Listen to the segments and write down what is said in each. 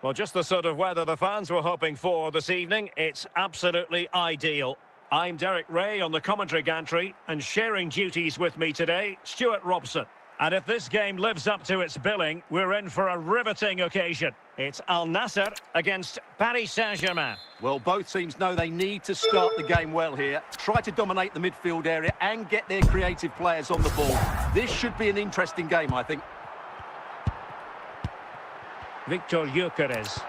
Well, just the sort of weather the fans were hoping for this evening. It's absolutely ideal. I'm Derek Ray on the commentary gantry, and sharing duties with me today, Stuart Robson. And if this game lives up to its billing, we're in for a riveting occasion. It's Al Nassr against Paris Saint-Germain. Well, both teams know they need to start the game well here. Try to dominate the midfield area and get their creative players on the ball. This should be an interesting game, I think. Viktor Gyökeres.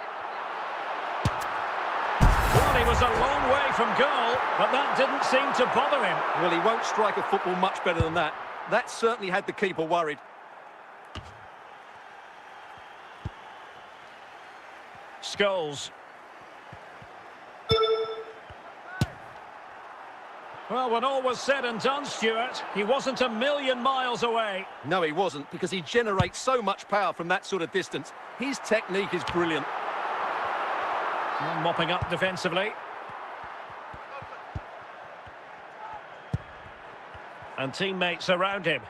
Well, he was a long way from goal, but that didn't seem to bother him. Well, he won't strike a football much better than that. That certainly had the keeper worried. Scholes. Well, when all was said and done, Stuart, he wasn't a million miles away. No, he wasn't, because he generates so much power from that sort of distance. His technique is brilliant. And mopping up defensively. And teammates around him.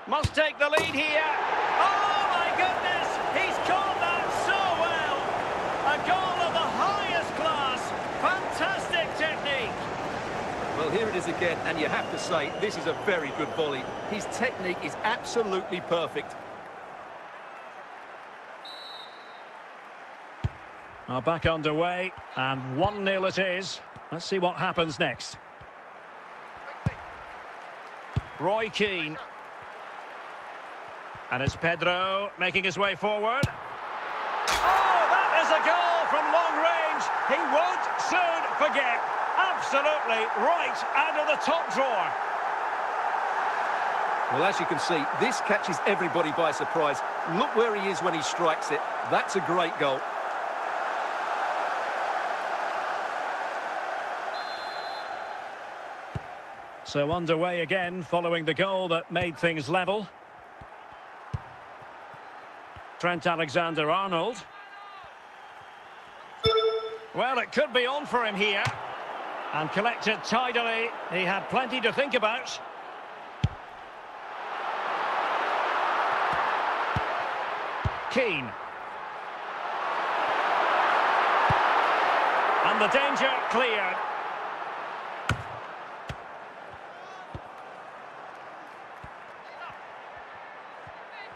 Must take the lead here. Oh, my goodness! He's caught that so well! A goal of the highest class. Fantastic technique. Well, here it is again, and you have to say, this is a very good volley. His technique is absolutely perfect. Now back underway, and 1-0 it is. Let's see what happens next. Roy Keane. And it's Pedro making his way forward. Oh, that is a goal from long range. He won't soon forget. Absolutely right out of the top drawer. Well, as you can see, this catches everybody by surprise. Look where he is when he strikes it. That's a great goal. So underway again, following the goal that made things level. Trent Alexander-Arnold. Well, it could be on for him here. And collected tidily. He had plenty to think about. Keane. And the danger cleared.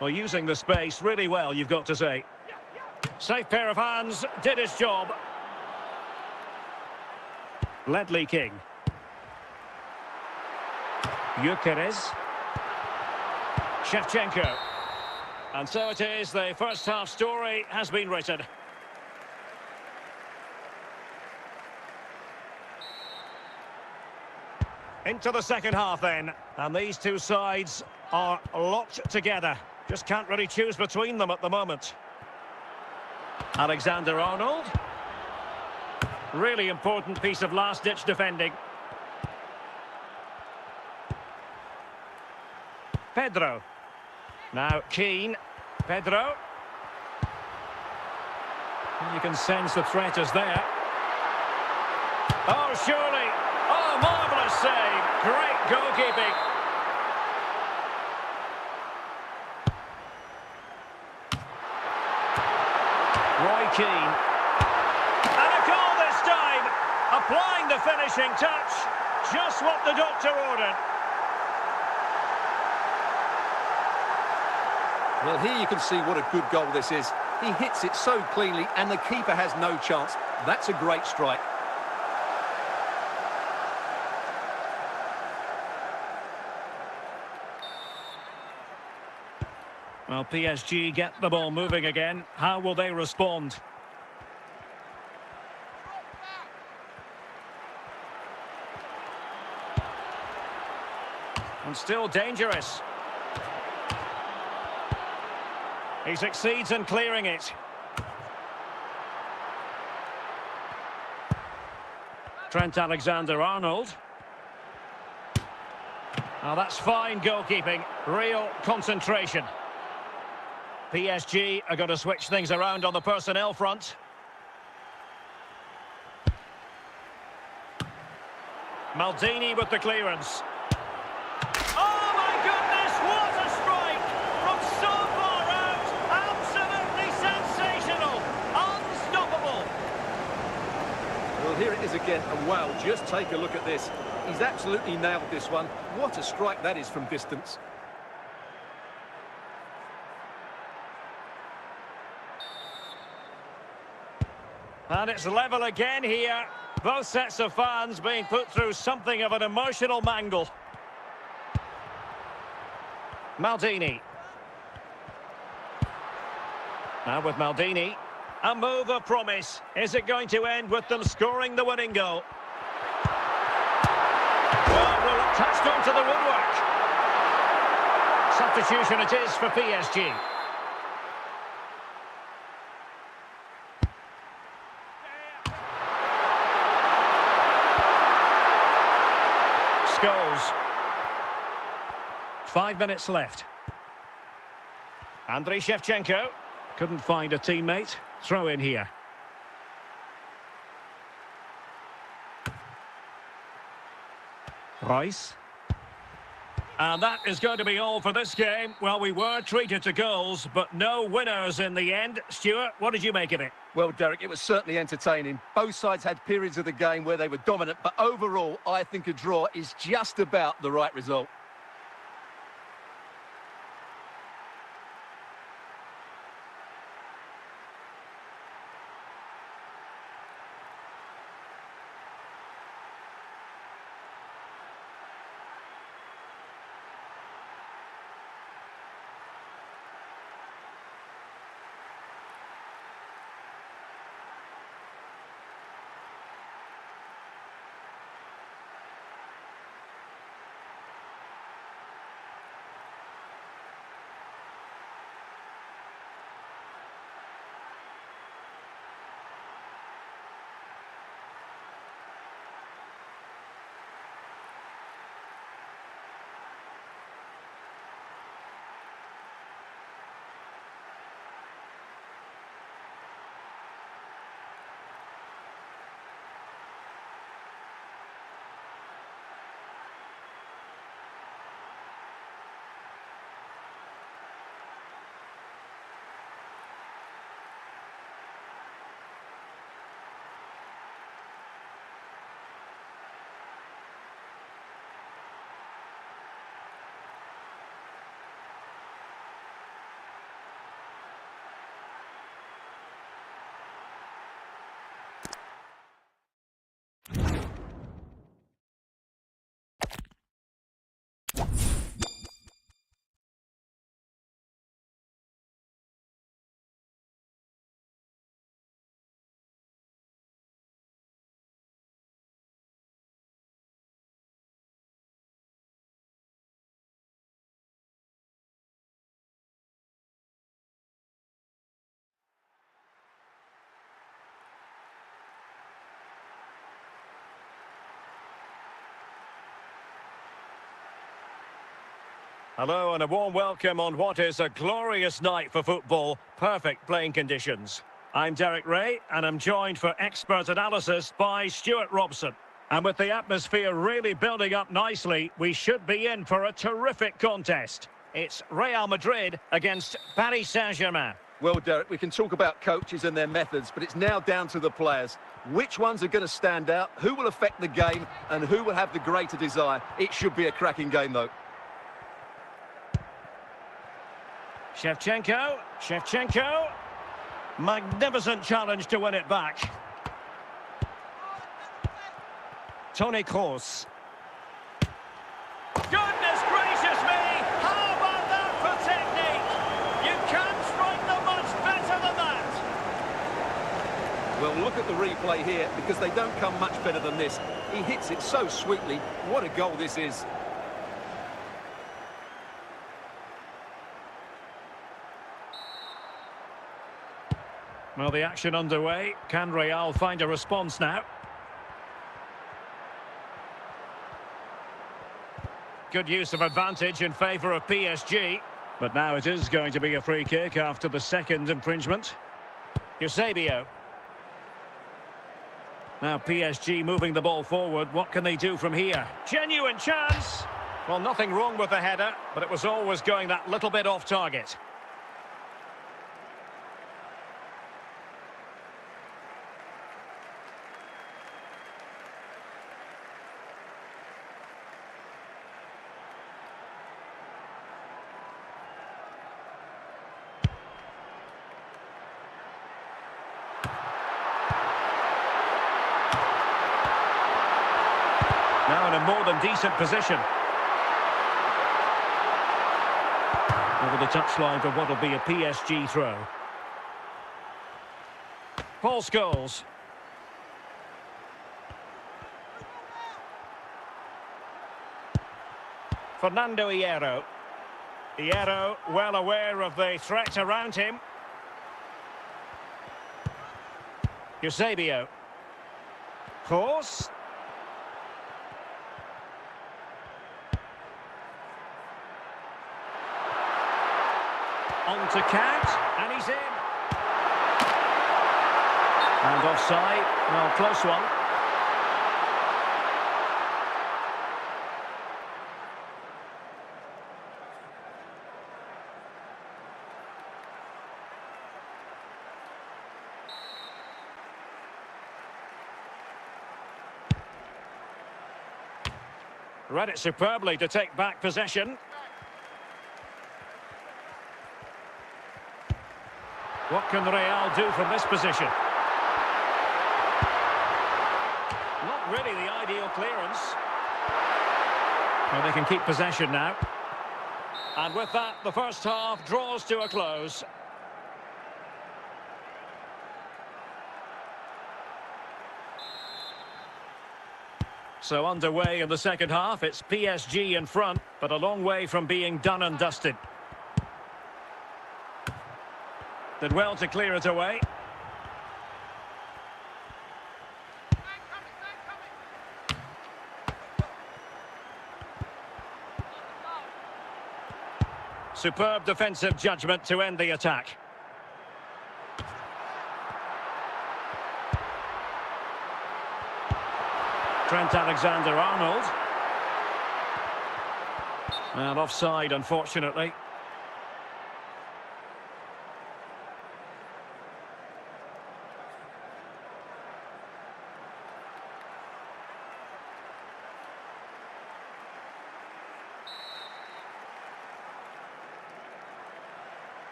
Well, using the space really well, you've got to say. Safe pair of hands, did his job. Ledley King. Gyökeres. Shevchenko. And so it is, the first half story has been written. Into the second half then, and these two sides are locked together. Just can't really choose between them at the moment. Alexander-Arnold. Really important piece of last-ditch defending. Pedro. Now Keane. Pedro. You can sense the threat is there. Oh, surely. Oh, marvellous save. Great goalkeeping. Roy Keane. And a goal this time. Applying the finishing touch. Just what the doctor ordered. Well, here you can see what a good goal this is. He hits it so cleanly and the keeper has no chance. That's a great strike. Well, PSG get the ball moving again. How will they respond? And still dangerous. He succeeds in clearing it. Trent Alexander-Arnold. Now that's fine goalkeeping. Real concentration. PSG are going to switch things around on the personnel front. Maldini with the clearance. Oh my goodness, what a strike! From so far out, absolutely sensational! again, and wow, just take a look at this. He's absolutely nailed this one. What a strike that is from distance. And it's level again here. Both sets of fans being put through something of an emotional mangle. Maldini. Now with Maldini. A move of promise. Is it going to end with them scoring the winning goal? Well, touched onto the woodwork. Substitution it is for PSG. Goals. 5 minutes left. 𝗪𝗏𝗡𝗄 couldn't find a teammate. Throw in here. Rice. And that is going to be all for this game. Well, we were treated to goals, but no winners in the end. Stuart, what did you make of it? Well, Derek, it was certainly entertaining. Both sides had periods of the game where they were dominant, but overall, I think a draw is just about the right result. Hello and a warm welcome on what is a glorious night for football. Perfect playing conditions. I'm Derek Ray and I'm joined for expert analysis by Stuart Robson. And with the atmosphere really building up nicely, we should be in for a terrific contest. It's Real Madrid against Paris Saint-Germain. Well, Derek, we can talk about coaches and their methods, but it's now down to the players. Which ones are going to stand out, who will affect the game, and who will have the greater desire? It should be a cracking game, though. 𝗏𝗏𝗄𝗏. Magnificent challenge to win it back. Toni Kroos. Goodness gracious me! How about that for technique? You can't strike them much better than that. Well, look at the replay here, because they don't come much better than this. He hits it so sweetly. What a goal this is. Well, the action underway. Can Real find a response now? Good use of advantage in favour of PSG. But now it is going to be a free kick after the second infringement. Eusebio. Now PSG moving the ball forward. What can they do from here? Genuine chance. Well, nothing wrong with the header, but it was always going that little bit off target. more than decent position. Over the touchline for what will be a PSG throw. Paul Scholes. Fernando Hierro. Hierro well aware of the threat around him. Eusebio. Horse. On to Cat, and he's in. And offside, well, close one. Read it superbly to take back possession. What can Real do from this position? Not really the ideal clearance. Well, they can keep possession now. And with that, the first half draws to a close. So underway in the second half, it's PSG in front, but a long way from being done and dusted. Did well to clear it away. Superb defensive judgment to end the attack. Trent Alexander-Arnold. And offside, unfortunately.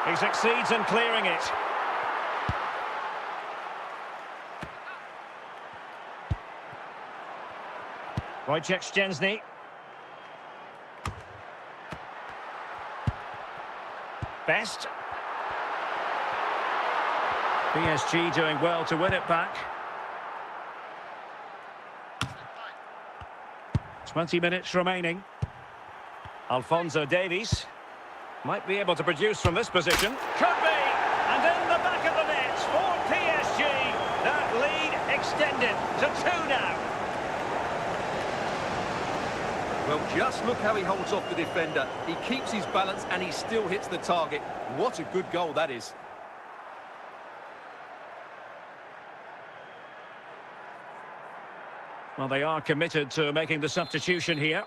He succeeds in clearing it. 𝗏𝗏𝗂𝗏. Best. PSG doing well to win it back. 20 minutes remaining. Alphonso Davies might be able to produce from this position. Could be! And in the back of the net for PSG. That lead extended to 2 now. Well, just look how he holds off the defender. He keeps his balance and he still hits the target. What a good goal that is. Well, they are committed to making the substitution here.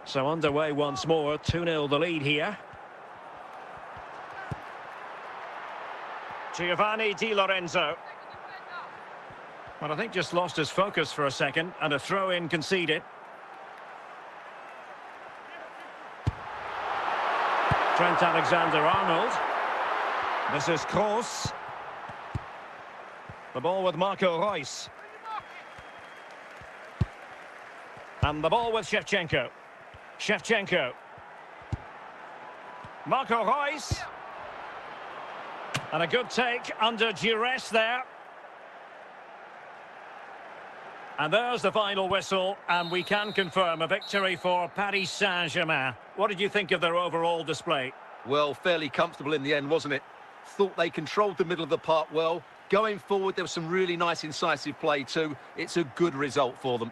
So underway once more, 2-0 the lead here. Giovanni Di Lorenzo. Well, I think just lost his focus for a second, and a throw-in conceded. Trent Alexander-Arnold. This is Kroos. The ball with Marco Reus. And the ball with 𝗏𝗏𝗄𝗏. 𝗏𝗏𝗄𝗏. Marco Reus. And a good take under duress there. And there's the final whistle, and we can confirm a victory for Paris Saint-Germain. What did you think of their overall display? Well, fairly comfortable in the end, wasn't it? Thought they controlled the middle of the park well. Going forward, there was some really nice incisive play too. It's a good result for them.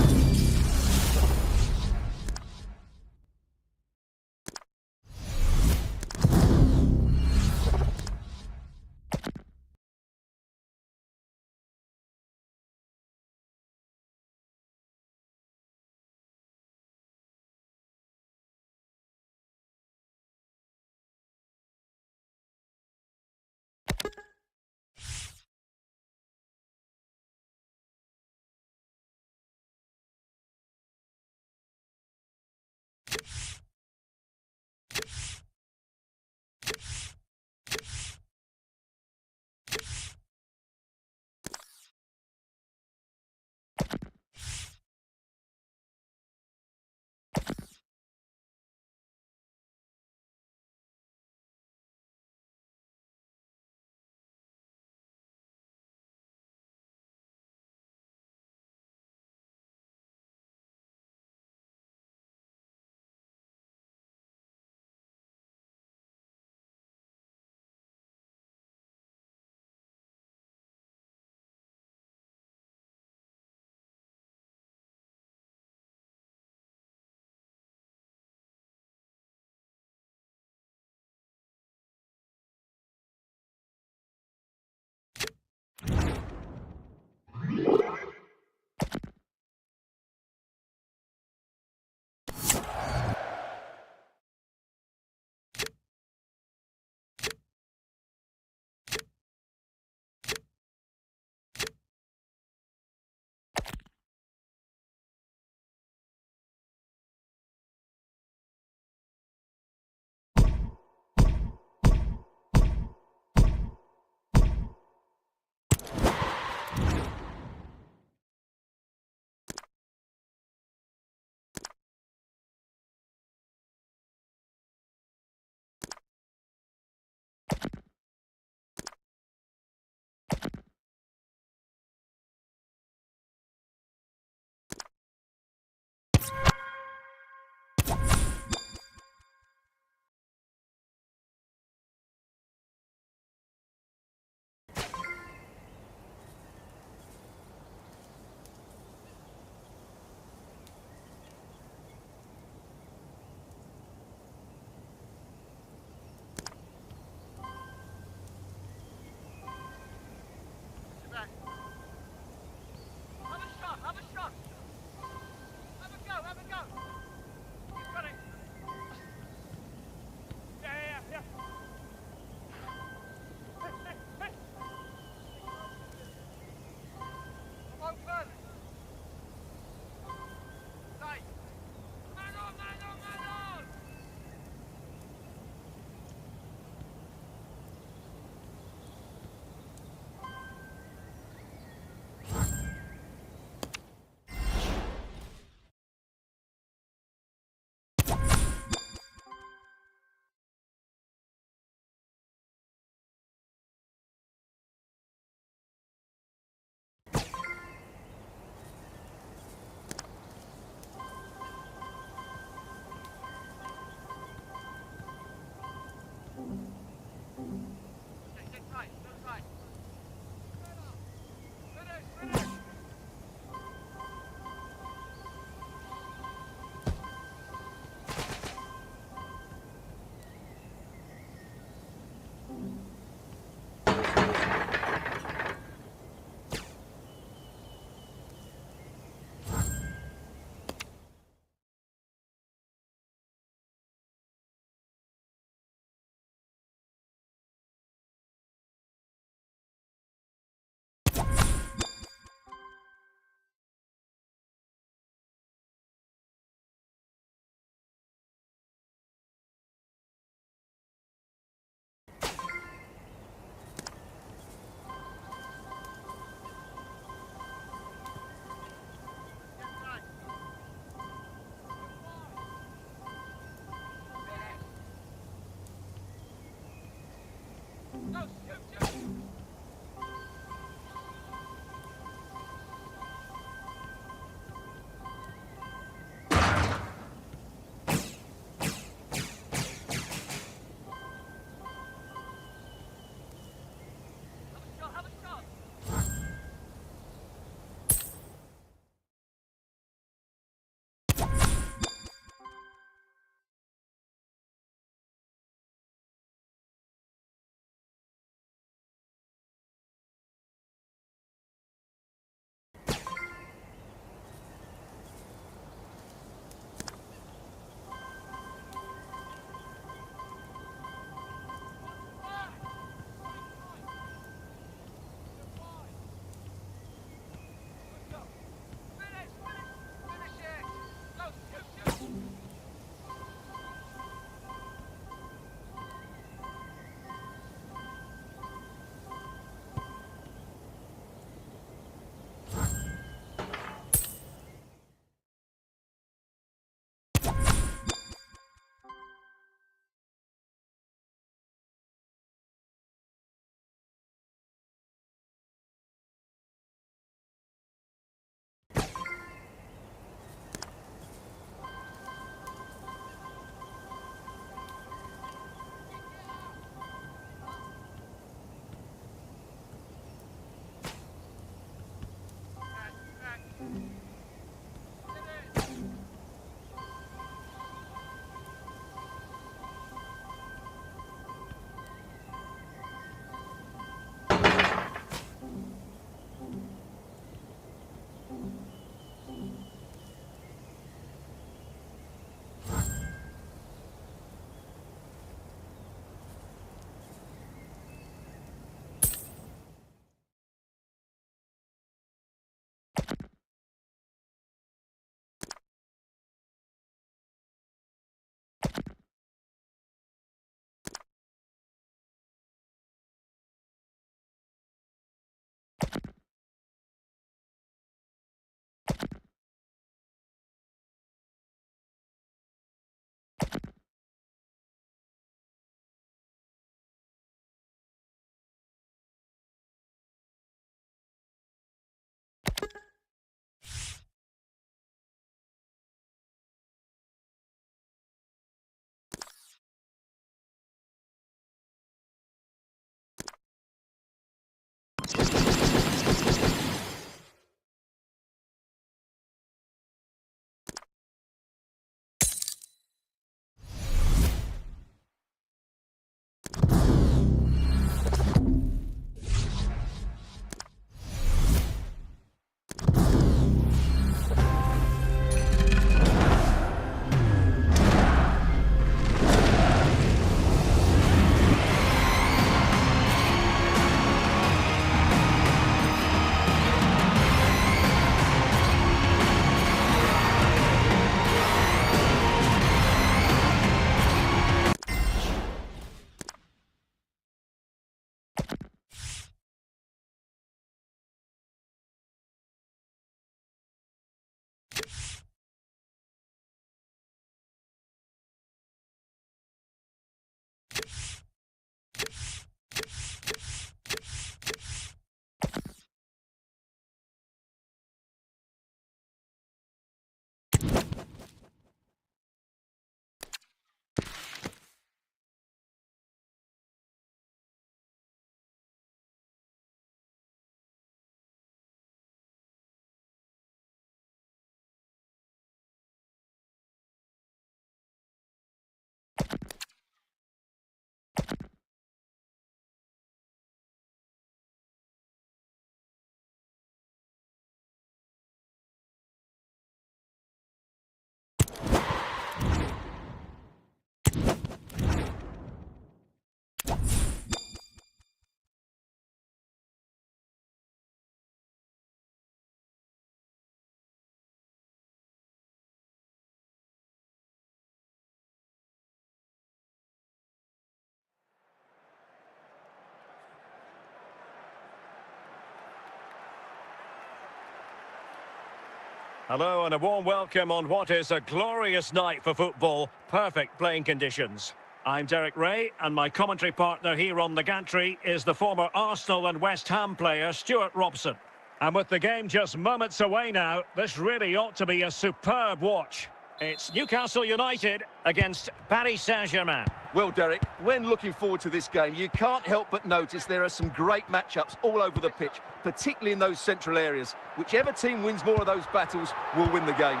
Hello and a warm welcome on what is a glorious night for football. Perfect playing conditions. I'm Derek Ray, and my commentary partner here on the gantry is the former Arsenal and West Ham player Stuart Robson. And with the game just moments away now, this really ought to be a superb watch. It's Newcastle United against Paris Saint-Germain. Well, Derek, when looking forward to this game, you can't help but notice there are some great matchups all over the pitch, particularly in those central areas. Whichever team wins more of those battles will win the game.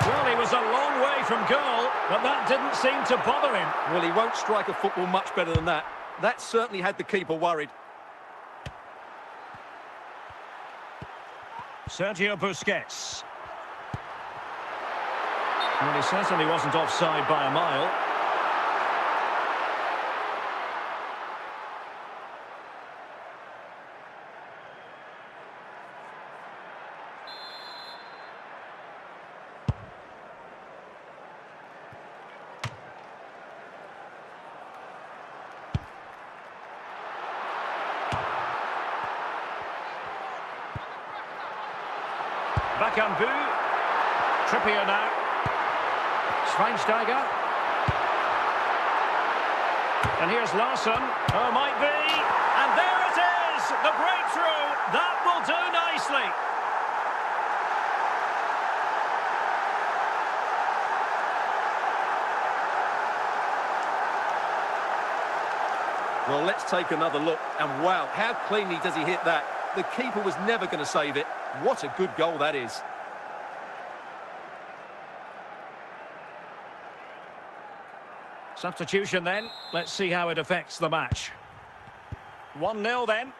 Well, he was a long way from goal, but that didn't seem to bother him. Well, he won't strike a football much better than that. That certainly had the keeper worried. Sergio Busquets. Well, he certainly wasn't offside by a mile. 𝗏𝗏, Trippier now. 𝗏cie𝗂𝗏𝗄. And here's Larsson. Oh, might be. And there it is! The breakthrough. That will do nicely. Well, let's take another look. And wow, how cleanly does he hit that? The keeper was never going to save it. What a good goal that is. Substitution then. Let's see how it affects the match. 1-0 then.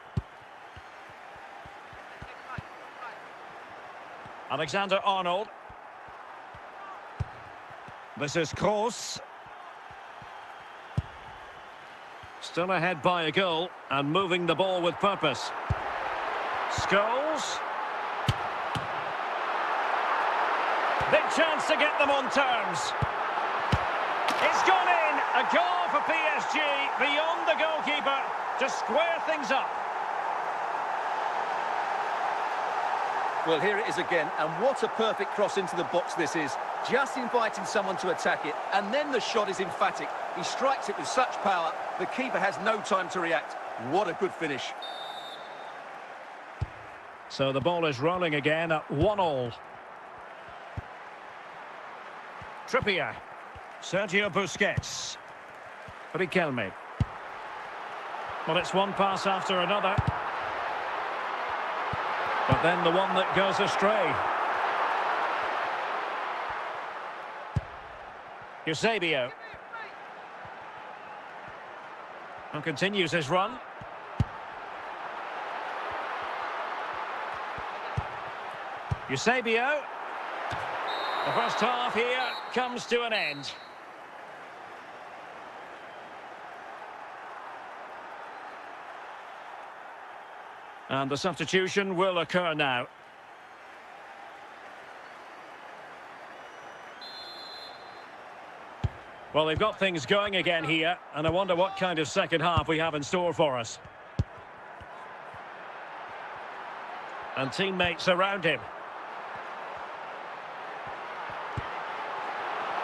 Alexander-Arnold. This is Kroos. Still ahead by a goal and moving the ball with purpose. Scholes. Big chance to get them on terms. It's gone in. A goal for PSG beyond the goalkeeper to square things up. Well, here it is again, and what a perfect cross into the box this is. Just inviting someone to attack it, and then the shot is emphatic. He strikes it with such power, the keeper has no time to react. What a good finish. So the ball is rolling again at 1-1. Trippier. Sergio Busquets. Riquelme. Well, it's one pass after another. But then the one that goes astray. Eusebio. And continues his run. Eusebio. The first half here comes to an end. And the substitution will occur now. Well, they've got things going again here, and I wonder what kind of second half we have in store for us. And teammates around him.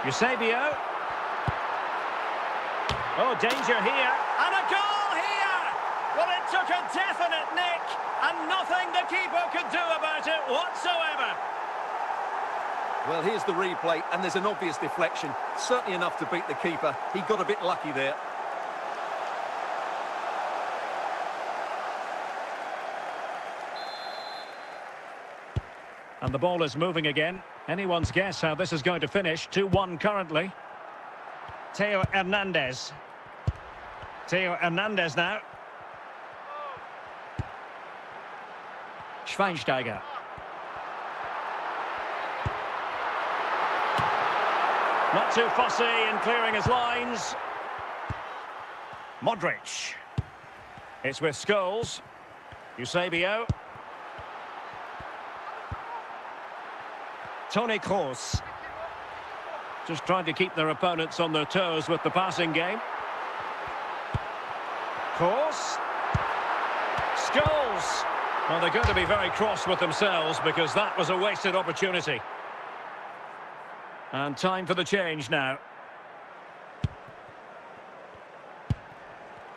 Eusebio. Oh, danger here. And a goal here! Well, it took a definite nick, and nothing the keeper could do about it whatsoever. Well, here's the replay, and there's an obvious deflection. Certainly enough to beat the keeper. He got a bit lucky there. And the ball is moving again. Anyone's guess how this is going to finish. 2-1 currently. Theo Hernandez. Theo Hernandez now. 𝗏cie𝗂𝗏𝗄. Not too fussy in clearing his lines. Modric. It's with Scholes. Eusebio. Toni Kroos. Just trying to keep their opponents on their toes with the passing game. Kroos. Scholes. Well, they're going to be very cross with themselves because that was a wasted opportunity. And time for the change now.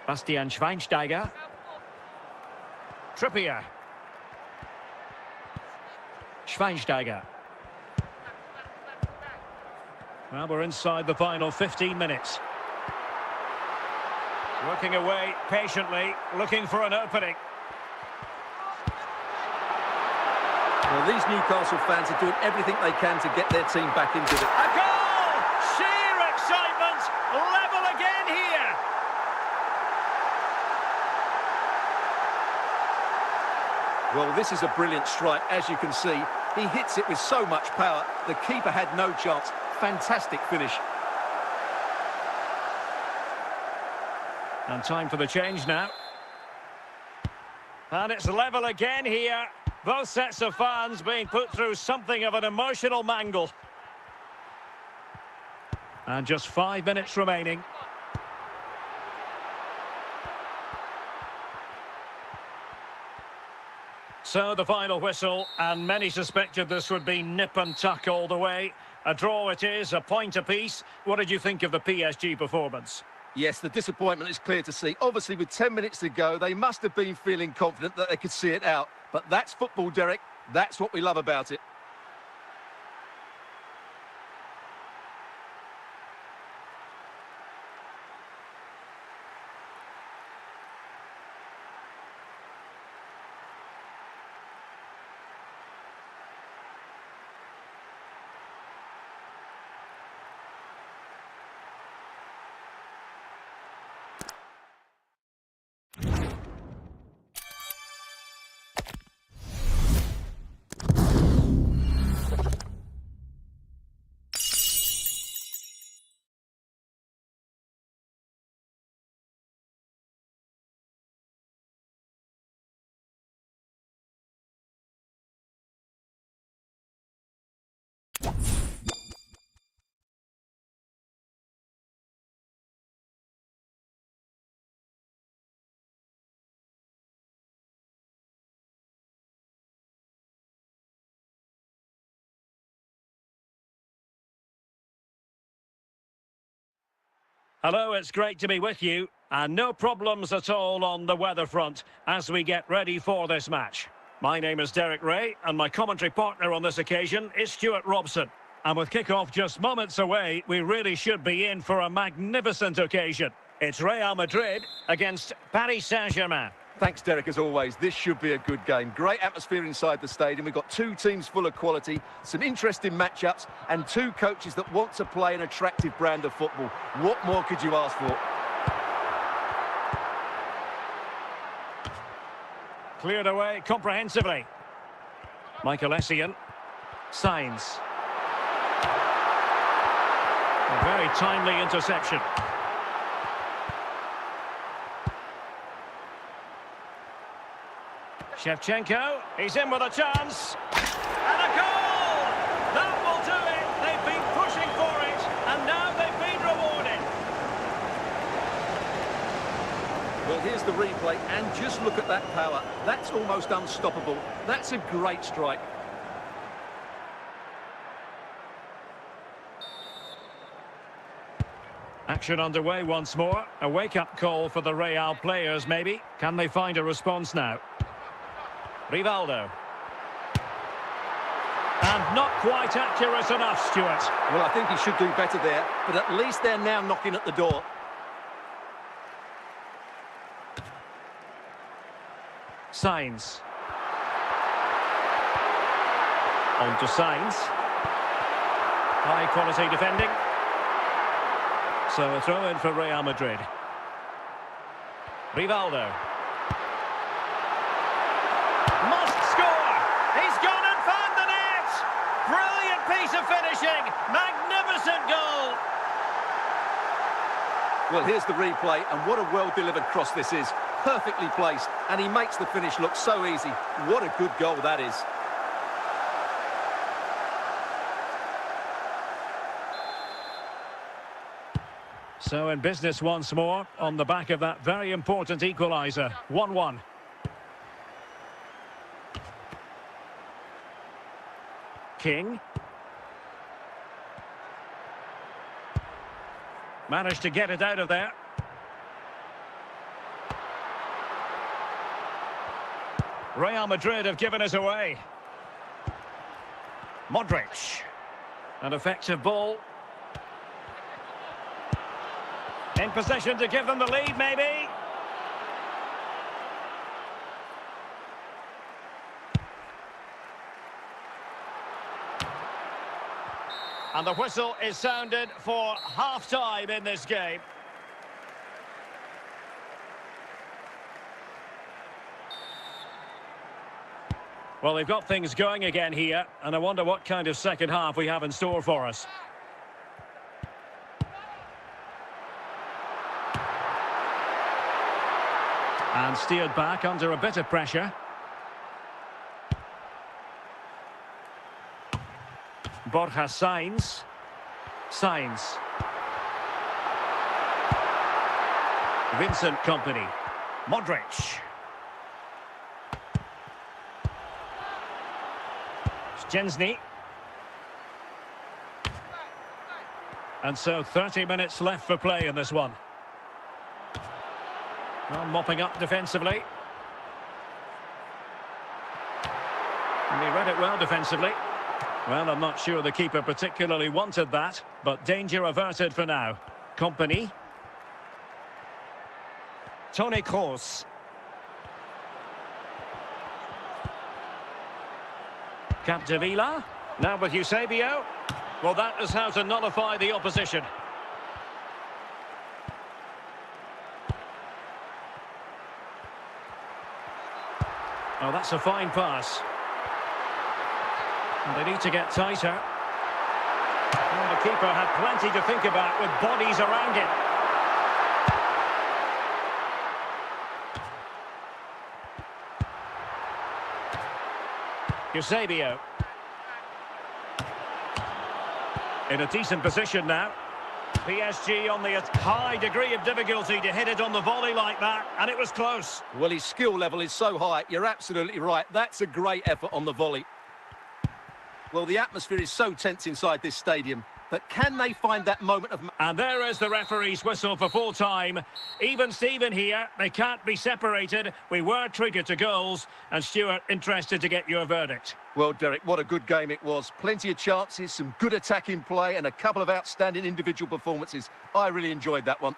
𝗪𝗏𝗂. 𝗃𝗶𝗱. 𝗪𝗏𝗂. Well, we're inside the final 15 minutes. Working away patiently, looking for an opening. Well, these Newcastle fans are doing everything they can to get their team back into it. A goal! Sheer excitement! Level again here! Well, this is a brilliant strike, as you can see. He hits it with so much power. The keeper had no chance. Fantastic finish. And time for the change now. And it's level again here. Both sets of fans being put through something of an emotional mangle. And just 5 minutes remaining. So the final whistle, and many suspected this would be nip and tuck all the way. A draw it is, a point apiece. What did you think of the PSG performance? Yes, the disappointment is clear to see. Obviously, with 10 minutes to go, they must have been feeling confident that they could see it out. But that's football, Derek. That's what we love about it. Hello, it's great to be with you. And no problems at all on the weather front as we get ready for this match. My name is Derek Ray, and my commentary partner on this occasion is Stuart Robson. And with kick-off just moments away, we really should be in for a magnificent occasion. It's Real Madrid against Paris Saint-Germain. Thanks, Derek, as always. This should be a good game. Great atmosphere inside the stadium. We've got two teams full of quality, some interesting matchups, and two coaches that want to play an attractive brand of football. What more could you ask for? Cleared away comprehensively. Michael Essien. Sainz. A very timely interception. Shevchenko, he's in with a chance. And a goal! That will do it. They've been pushing for it, and now they've been rewarded. Well, here's the replay, and just look at that power. That's almost unstoppable. That's a great strike. Action underway once more. A wake-up call for the Real players, maybe. Can they find a response now? Rivaldo. And not quite accurate enough, Stuart. Well, I think he should do better there, but at least they're now knocking at the door. Sainz. On to Sainz. High-quality defending. So a throw-in for Real Madrid. Rivaldo. Must score! He's gone and found the net! Brilliant piece of finishing! Magnificent goal! Well, here's the replay, and what a well-delivered cross this is. Perfectly placed, and he makes the finish look so easy. What a good goal that is. So in business once more, on the back of that very important equaliser. 1-1. King. Managed to get it out of there. Real Madrid have given us away. Modric. An effective ball. In possession to give them the lead, maybe. And the whistle is sounded for half-time in this game. Well, they've got things going again here, and I wonder what kind of second half we have in store for us. And steered back under a bit of pressure. Borja Sainz. Vincent Kompany. Modric. 𝗚汐𝗁. And so 30 minutes left for play in this one. Well, mopping up defensively. And he read it well defensively. Well, I'm not sure the keeper particularly wanted that, but danger averted for now. Kompany. Toni Kroos. Capdevila. Now with Eusebio. Well, that is how to nullify the opposition. Oh, that's a fine pass. And they need to get tighter. And the keeper had plenty to think about with bodies around him. Eusebio. In a decent position now. PSG on the high degree of difficulty to hit it on the volley like that, and it was close. Well, his skill level is so high, you're absolutely right. That's a great effort on the volley. Well, the atmosphere is so tense inside this stadium, but can they find that moment of... And there is the referee's whistle for full time. Even Steven here, they can't be separated. We were treated to goals, and Stuart, interested to get your verdict. Well, Derek, what a good game it was. Plenty of chances, some good attacking play, and a couple of outstanding individual performances. I really enjoyed that one.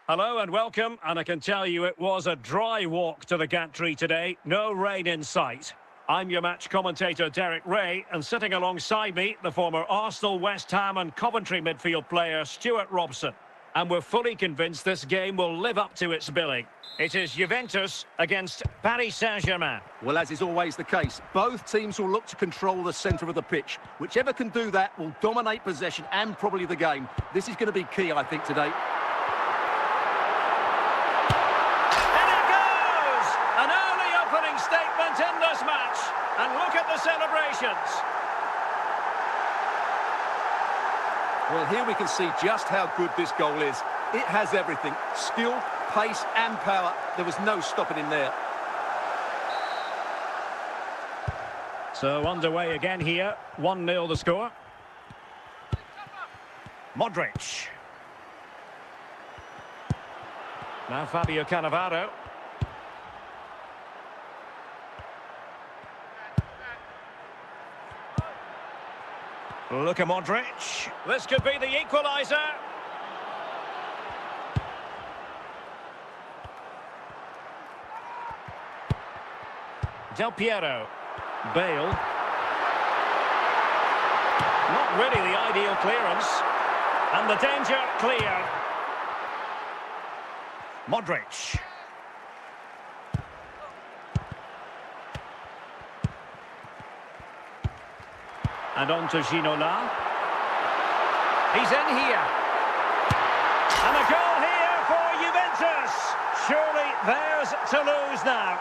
Hello and welcome, and I can tell you it was a dry walk to the gantry today, no rain in sight. I'm your match commentator Derek Ray, and sitting alongside me, the former Arsenal, West Ham and Coventry midfield player Stuart Robson. And we're fully convinced this game will live up to its billing. It is Juventus against Paris Saint-Germain. Well, as is always the case, both teams will look to control the centre of the pitch. Whichever can do that will dominate possession and probably the game. This is going to be key, I think, today. Statement in this match, and look at the celebrations. Well, here we can see just how good this goal is. It has everything: skill, pace and power. There was no stopping him there. So underway again here, 1-0 the score. Modric. Now Fabio Cannavaro. Look at Modric. This could be the equaliser. Del Piero. Bale. Not really the ideal clearance. And the danger cleared. Modric. And on to Ginola. He's in here. And a goal here for Juventus. Surely theirs to lose now.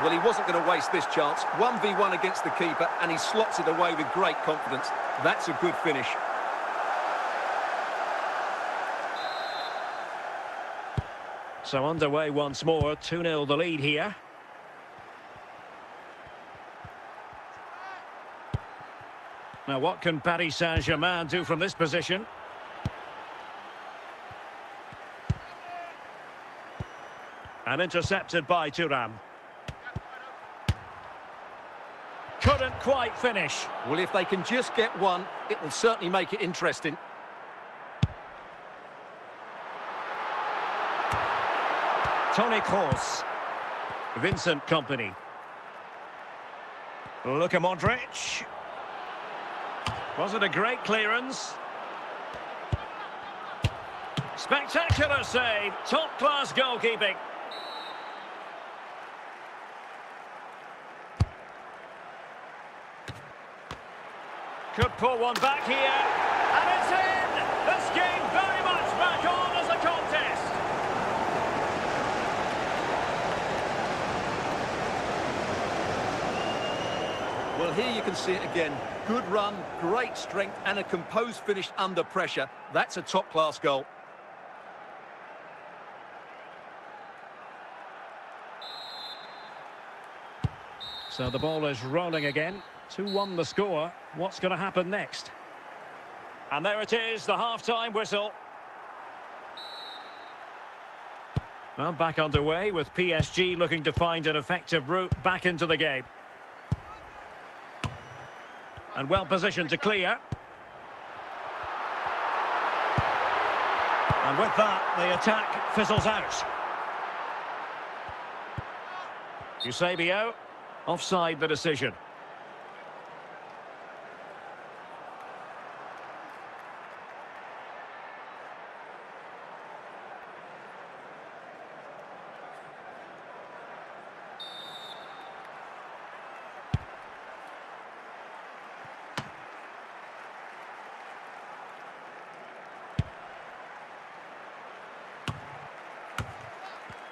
Well, he wasn't going to waste this chance. 1v1 against the keeper, and he slots it away with great confidence. That's a good finish. So underway once more, 2-0 the lead here. Now what can Paris Saint-Germain do from this position? And intercepted by Thuram. Couldn't quite finish. Well, if they can just get one, it will certainly make it interesting. Toni Kroos. Vincent Kompany. 𝗃𝗶𝗴𝗵𝗁. Was it a great clearance? Spectacular save. Top-class goalkeeping. Could pull one back here. And it's in! This game very much back on as a contest. Well, here you can see it again. Good run, great strength, and a composed finish under pressure. That's a top-class goal. So the ball is rolling again. 2-1 the score. What's going to happen next? And there it is, the half-time whistle. Well, back underway with PSG looking to find an effective route back into the game. And well positioned to clear. And with that, the attack fizzles out. 𝗃𝗶𝗄, offside the decision.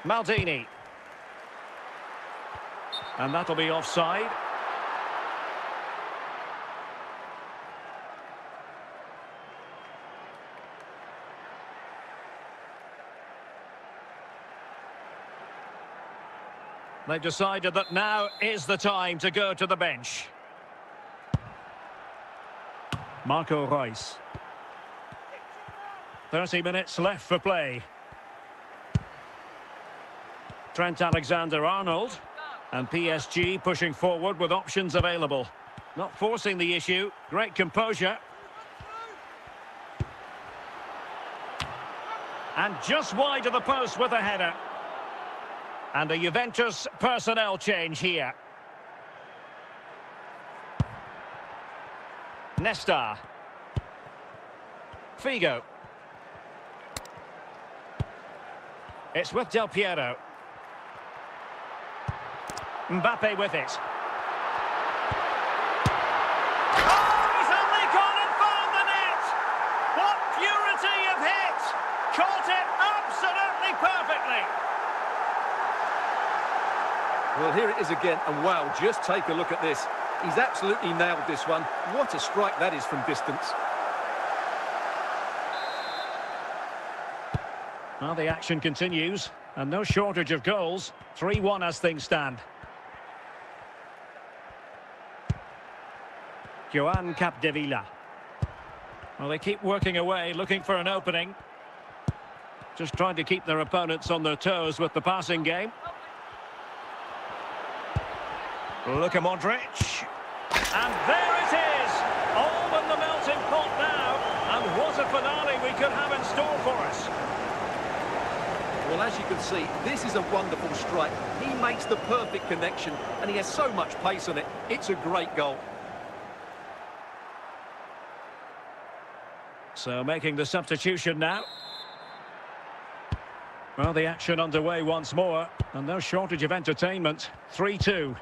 Maldini. And that'll be offside. They've decided that now is the time to go to the bench. Marco Reus. 30 minutes left for play. Trent Alexander-Arnold, and PSG pushing forward with options available. Not forcing the issue, great composure. And just wide of the post with a header. And a Juventus personnel change here. Nesta. Figo. It's with Del Piero. Mbappe with it. Oh, he's only gone and found the net! What purity of hit! Caught it absolutely perfectly! Well, here it is again, and wow, just take a look at this. He's absolutely nailed this one. What a strike that is from distance. Well, the action continues, and no shortage of goals. 3-1 as things stand. 𝗃𝗏𝗄𝗃. Well, they keep working away, looking for an opening. Just trying to keep their opponents on their toes with the passing game. 𝗃𝗏𝗄𝗃. And there it is! All in the melting pot now. And what a finale we could have in store for us. Well, as you can see, this is a wonderful strike. He makes the perfect connection, and he has so much pace on it. It's a great goal. So making the substitution now. Well, the action underway once more, and no shortage of entertainment. 3-2.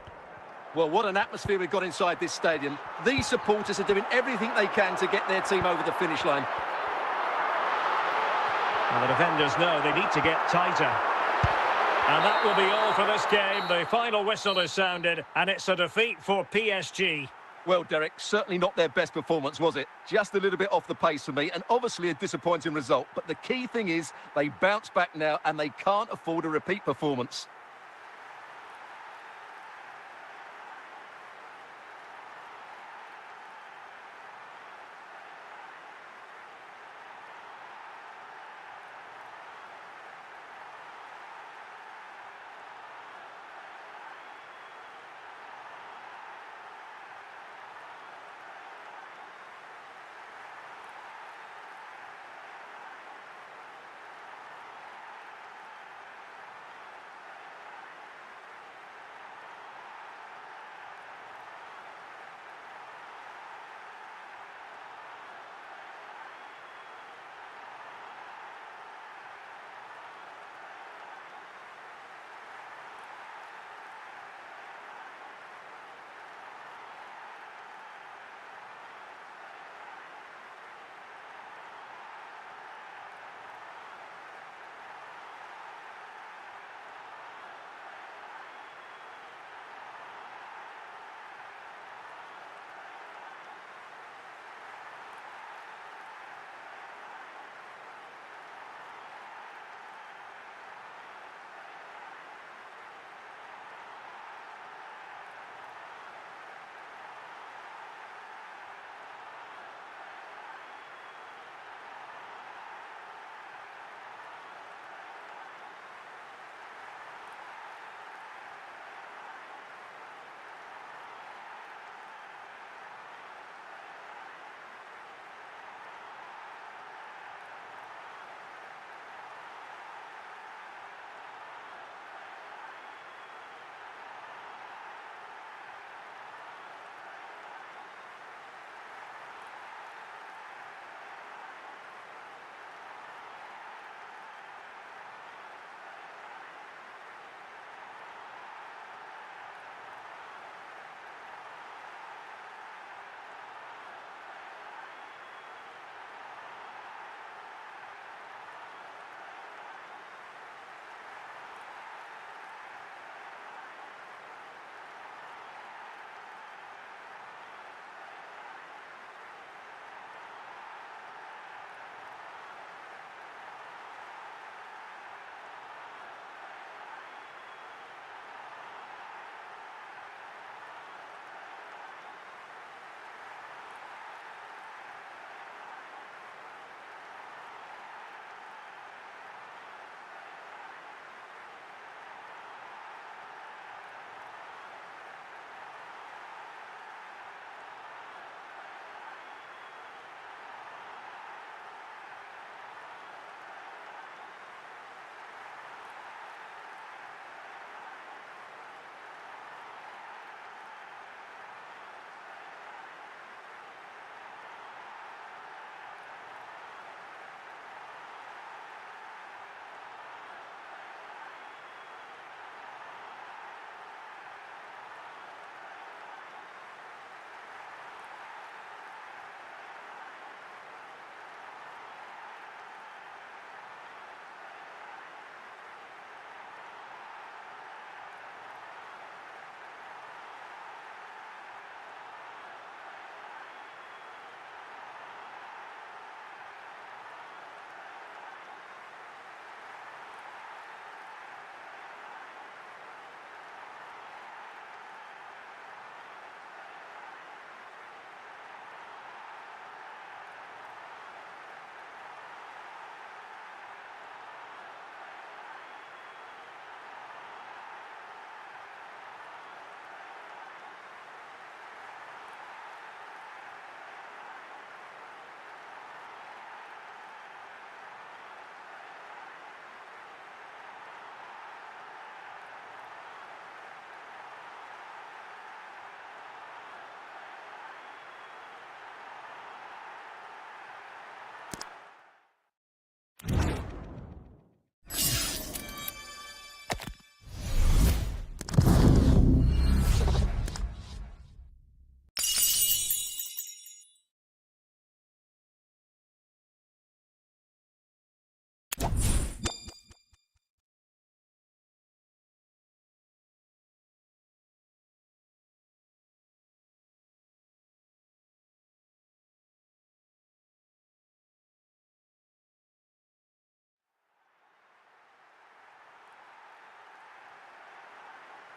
Well, what an atmosphere we've got inside this stadium. These supporters are doing everything they can to get their team over the finish line. And the defenders know they need to get tighter. And that will be all for this game. The final whistle is sounded, and it's a defeat for PSG. Well, Derek, certainly not their best performance, was it? Just a little bit off the pace for me, and obviously a disappointing result. But the key thing is they bounce back now, and they can't afford a repeat performance.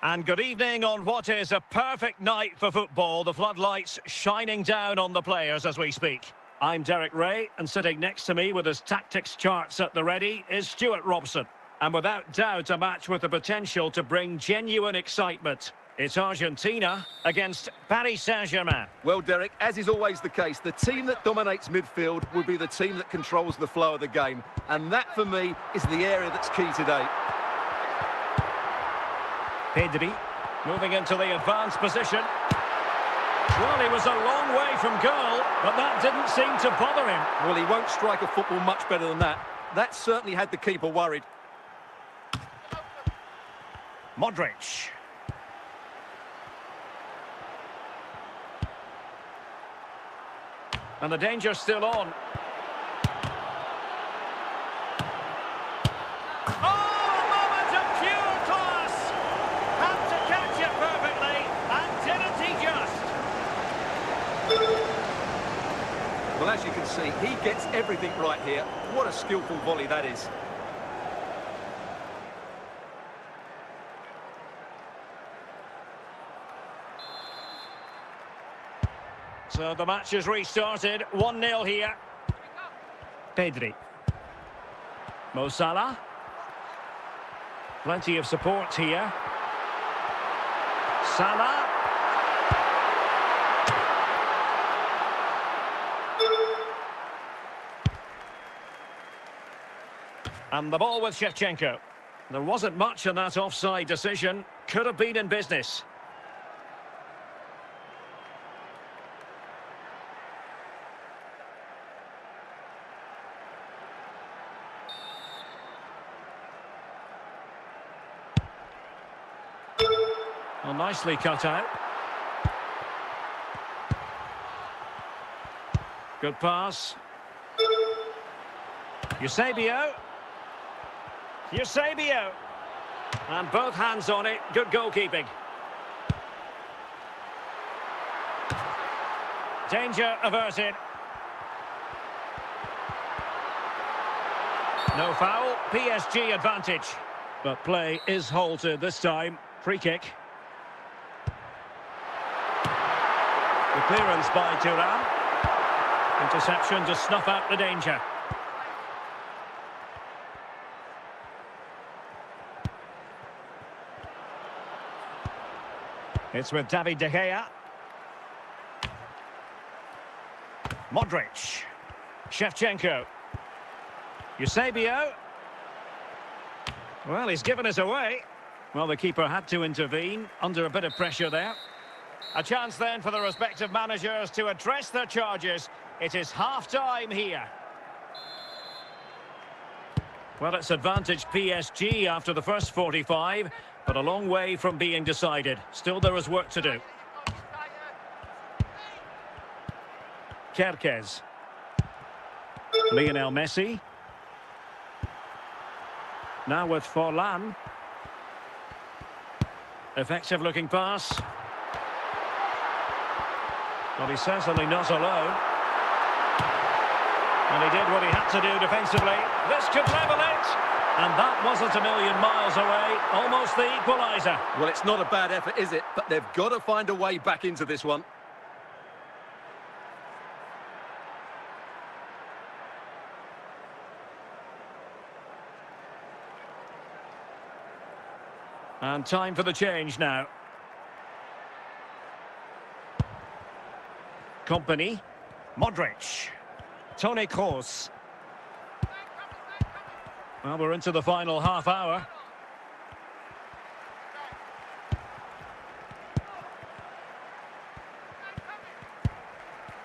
And good evening on what is a perfect night for football. The floodlights shining down on the players as we speak. I'm Derek Ray, and sitting next to me with his tactics charts at the ready is Stuart Robson. And without doubt, a match with the potential to bring genuine excitement. It's Argentina against Paris Saint-Germain. Well, Derek, as is always the case, the team that dominates midfield will be the team that controls the flow of the game. And that, for me, is the area that's key today. Pedri moving into the advanced position. Well, he was a long way from goal, but that didn't seem to bother him. Well, he won't strike a football much better than that. That certainly had the keeper worried. Modric. And the danger's still on. Well, as you can see, he gets everything right here. What a skillful volley that is. So the match is restarted. 1-0 here. Pedri. Mo Salah. Plenty of support here. Salah. And the ball with Shevchenko. There wasn't much in that offside decision. Could have been in business. Well, nicely cut out. Good pass. 𝗖𝗄𝗪. And both hands on it. Good goalkeeping. Danger averted. No foul. PSG advantage. But play is halted this time. Free kick. The clearance by Thuram. Interception to snuff out the danger. It's with David De Gea. Modric. Shevchenko. 𝗖𝗄𝗪. Well, he's given us away. Well, the keeper had to intervene under a bit of pressure there. A chance then for the respective managers to address their charges. It is half-time here. Well, it's advantage PSG after the first 45, but a long way from being decided. Still, there is work to do. Kerkez. Lionel Messi. Now with Forlan. Effective looking pass. Well, he's certainly not alone. And he did what he had to do defensively. This could level it. And that wasn't a million miles away. Almost the equaliser. Well, it's not a bad effort, is it? But they've got to find a way back into this one. And time for the change now. Company. Modric. Toni Kroos. Well, we're into the final half hour.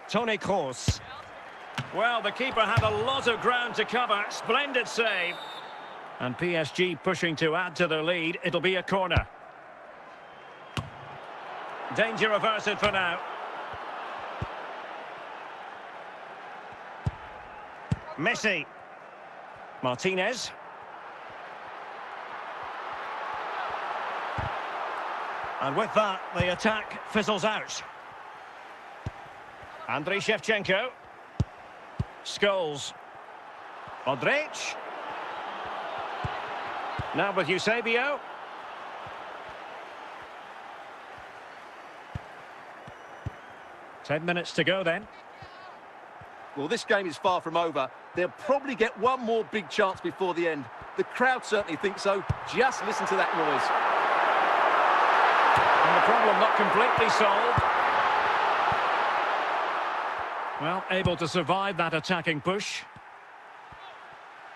Toni Kroos. Well, the keeper had a lot of ground to cover. Splendid save. And PSG pushing to add to their lead. It'll be a corner. Danger averted for now. Messi. Martinez. And with that, the attack fizzles out. Andriy Shevchenko. Scholes. Modric. Now with 𝗖𝗄𝗪. 10 minutes to go then. Well, this game is far from over. They'll probably get one more big chance before the end. The crowd certainly think so. Just listen to that noise. And the problem not completely solved. Well, able to survive that attacking push.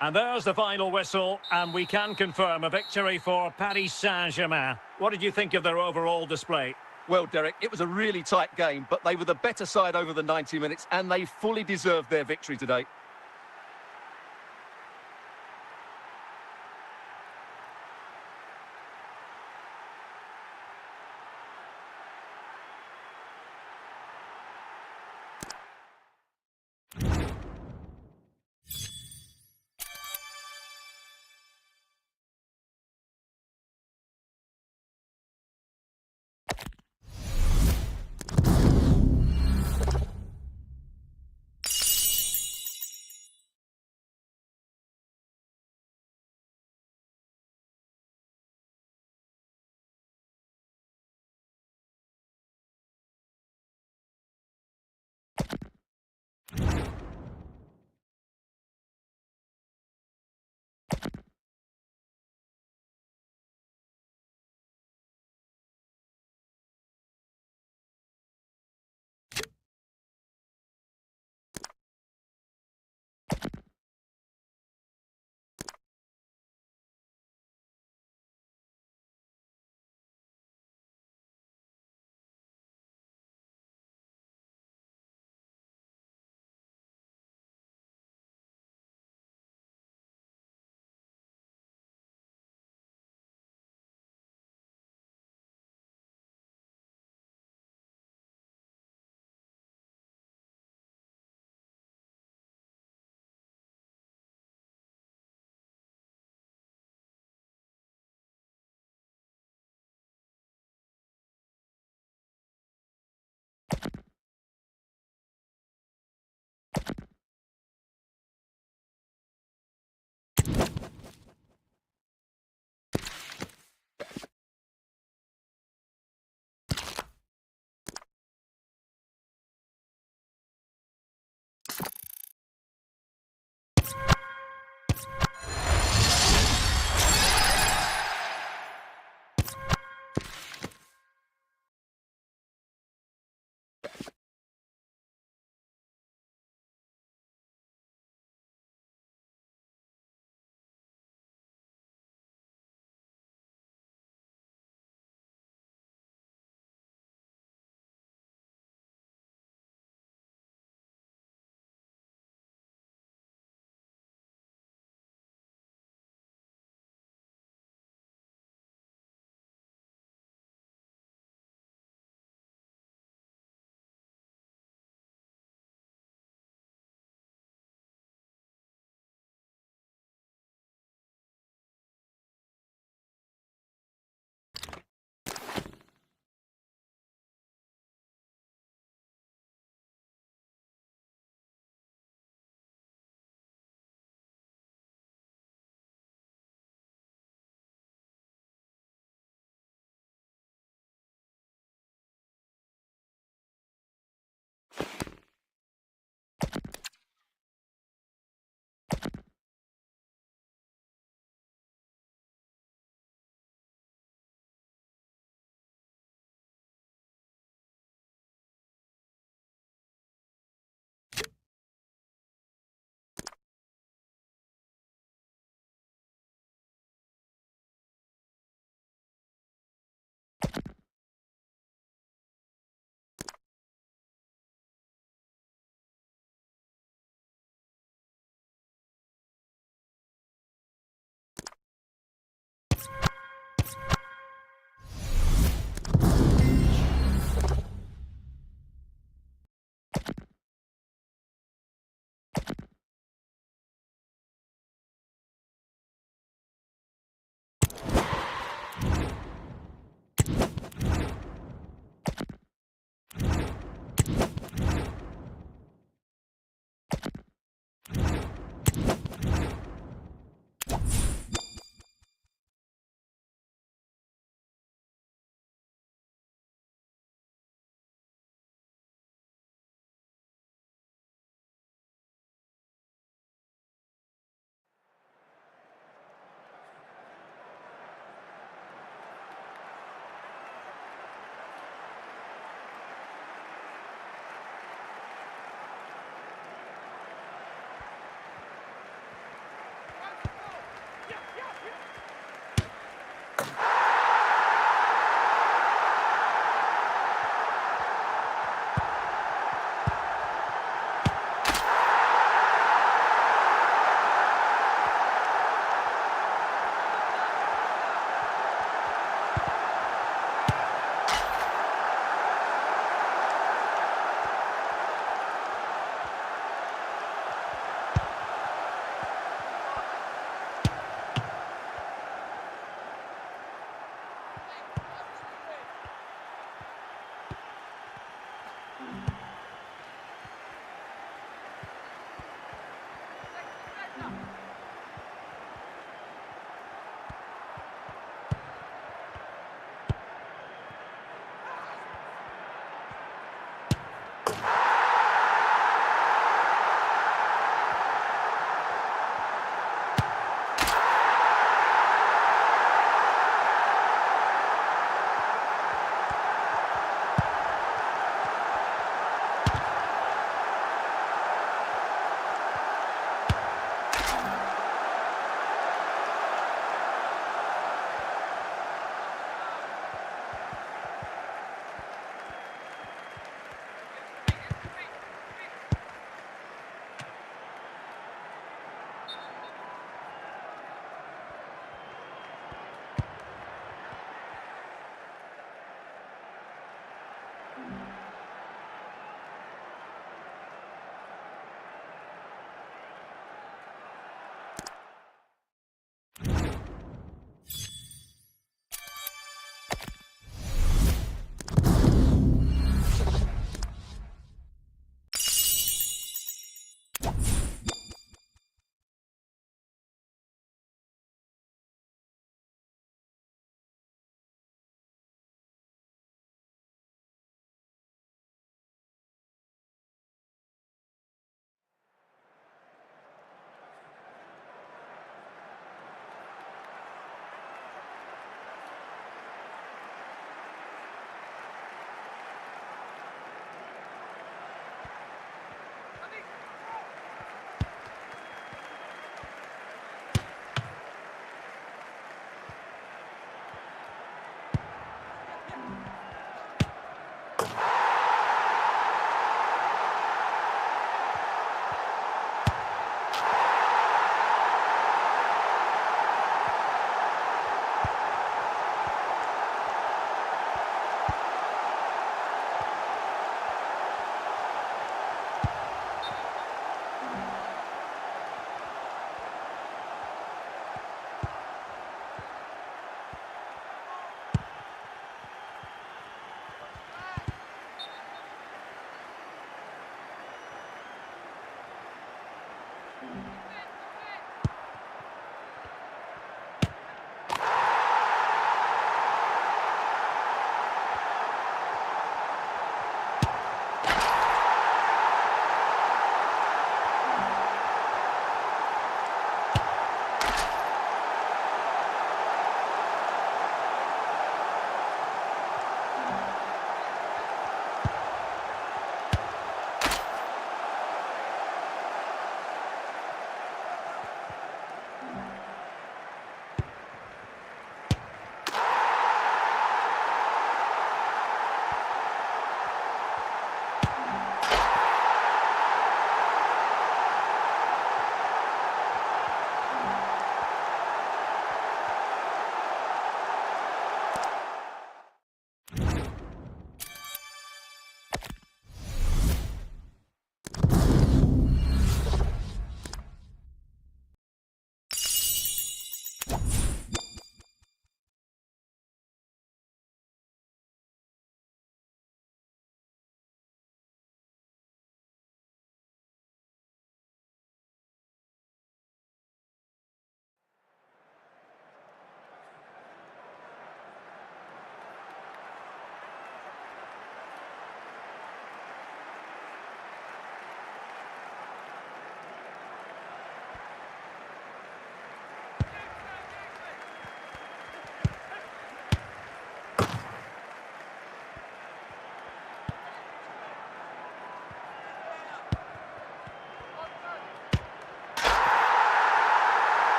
And there's the final whistle, and we can confirm a victory for Paris Saint-Germain. What did you think of their overall display? Well, Derek, it was a really tight game, but they were the better side over the 90 minutes, and they fully deserved their victory today.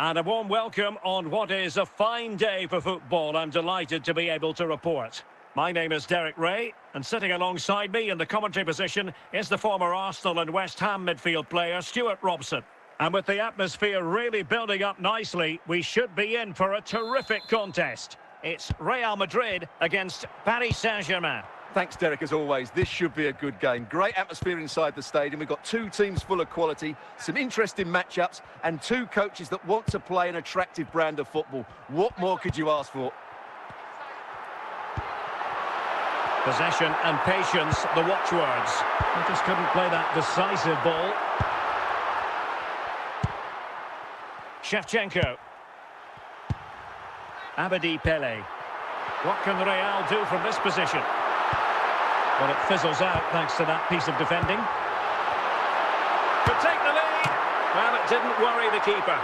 And a warm welcome on what is a fine day for football. I'm delighted to be able to report. My name is Derek Ray, and sitting alongside me in the commentary position is the former Arsenal and West Ham midfield player, Stuart Robson. And with the atmosphere really building up nicely, we should be in for a terrific contest. It's Real Madrid against Paris Saint-Germain. Thanks, Derek, as always. This should be a good game. Great atmosphere inside the stadium. We've got two teams full of quality, some interesting matchups, and two coaches that want to play an attractive brand of football. What more could you ask for? Possession and patience, the watchwords. They just couldn't play that decisive ball. 𝗃𝗏𝗄𝗽. Abedi Pele. What can Real do from this position? Well, it fizzles out thanks to that piece of defending. Could take the lead. Well, it didn't worry the keeper.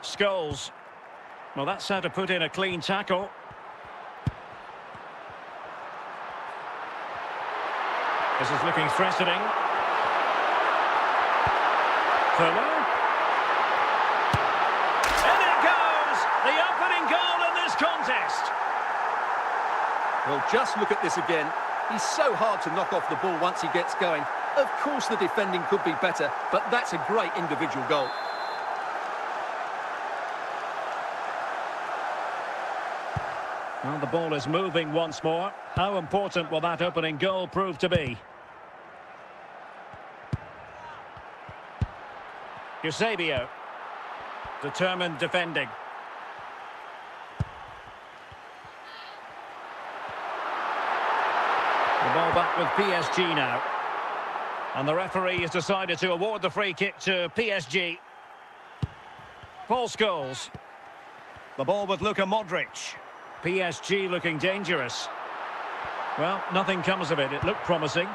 𝗃𝗁𝗂𝗏. Well, that's how to put in a clean tackle. This is looking threatening. 𝗏𝗏. And it goes! The opening goal in this contest. Well, just look at this again. He's so hard to knock off the ball once he gets going. Of course the defending could be better, but that's a great individual goal. Well, the ball is moving once more. How important will that opening goal prove to be? Eusebio. Determined defending. The ball back with PSG now. And the referee has decided to award the free kick to PSG. Paul Scholes. The ball with Luka Modric. PSG looking dangerous. Well, nothing comes of it. It looked promising.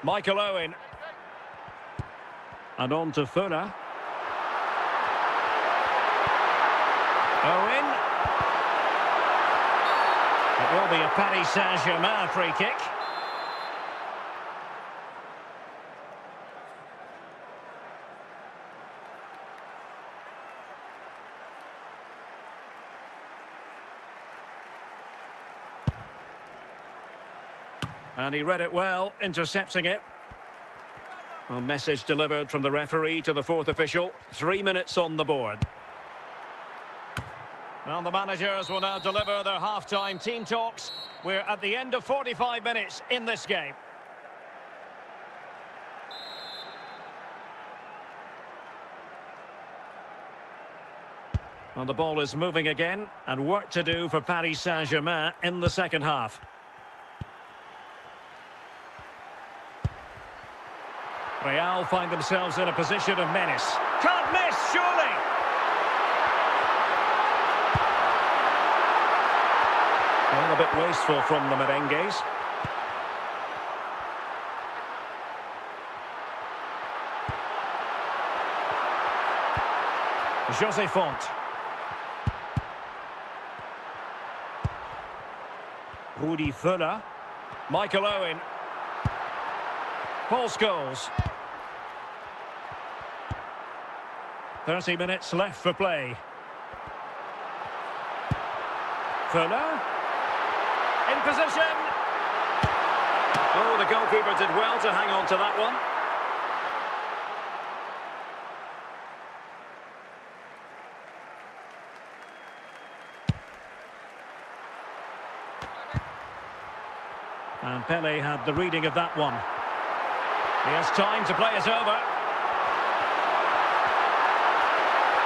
Michael Owen. And on to 𝗏𝗏. Owen. It will be a Paris Saint-Germain free kick. And he read it well, intercepting it. A message delivered from the referee to the fourth official. 3 minutes on the board. Well, the managers will now deliver their half-time team talks. We're at the end of 45 minutes in this game. Well, the ball is moving again, and work to do for Paris Saint-Germain in the second half. Real find themselves in a position of menace. Can't miss, surely! Well, a bit wasteful from the merengues. José Font. Rudi Völler. Michael Owen. Paul Scholes. 30 minutes left for play. 𝗏𝗏. In position. Oh, the goalkeeper did well to hang on to that one. And Pele had the reading of that one. He has time to play it over.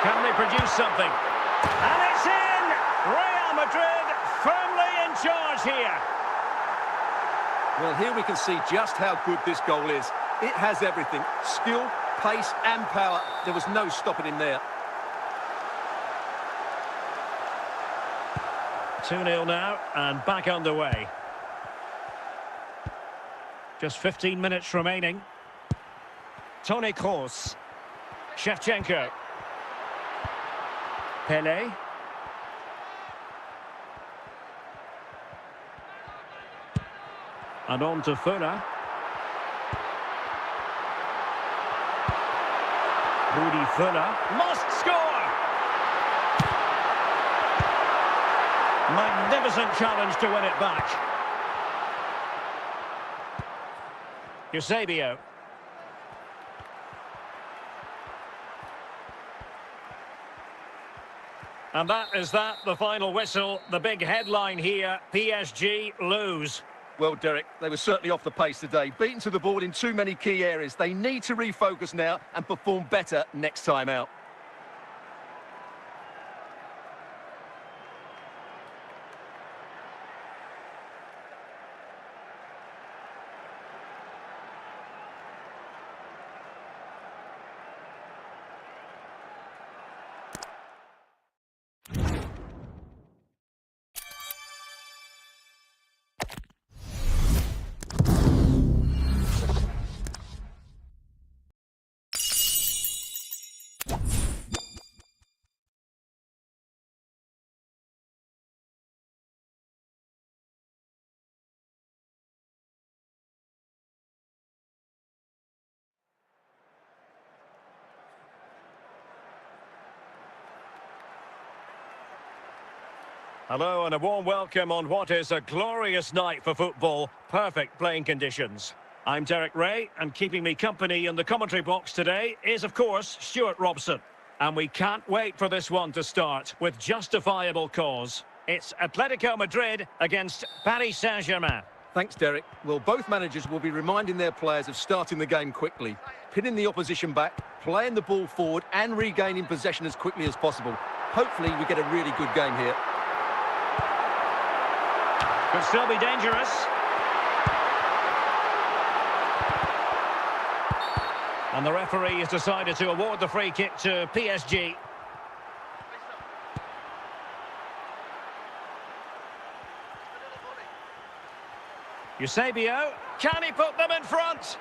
Can they produce something? And it's in! Real Madrid firmly in charge here. Well, here we can see just how good this goal is. It has everything. Skill, pace and power. There was no stopping him there. 2-0 now, and back underway. Just 15 minutes remaining. Toni Kroos. 𝗃𝗏𝗄𝗏. Pele. And on to 𝗏. 𝗏𝗏 must score! Magnificent challenge to win it back. 𝗃𝗏𝗄𝗏. And that is the final whistle. The big headline here, PSG lose. Well, Derek, they were certainly off the pace today. Beaten to the ball in too many key areas. They need to refocus now and perform better next time out. Hello and a warm welcome on what is a glorious night for football. Perfect playing conditions. I'm Derek Ray, and keeping me company in the commentary box today is, of course, Stuart Robson. And we can't wait for this one to start with justifiable cause. It's Atletico Madrid against Paris Saint-Germain. Thanks, Derek. Well, both managers will be reminding their players of starting the game quickly, pinning the opposition back, playing the ball forward and regaining possession as quickly as possible. Hopefully we get a really good game here. Could still be dangerous. And the referee has decided to award the free kick to PSG. 𝗃𝗏𝗄𝗏, can he put them in front?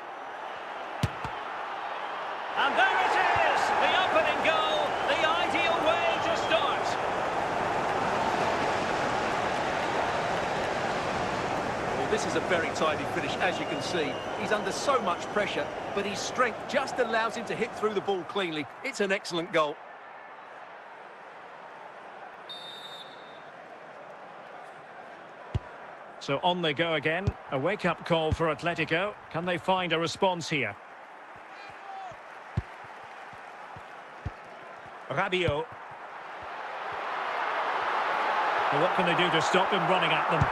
And there it is, the opening goal, the ideal way to start. Well, this is a very tidy finish, as you can see. He's under so much pressure, but his strength just allows him to hit through the ball cleanly. It's an excellent goal. So on they go again. A wake-up call for Atletico. Can they find a response here? Rabiot. Well, what can they do to stop him running at them?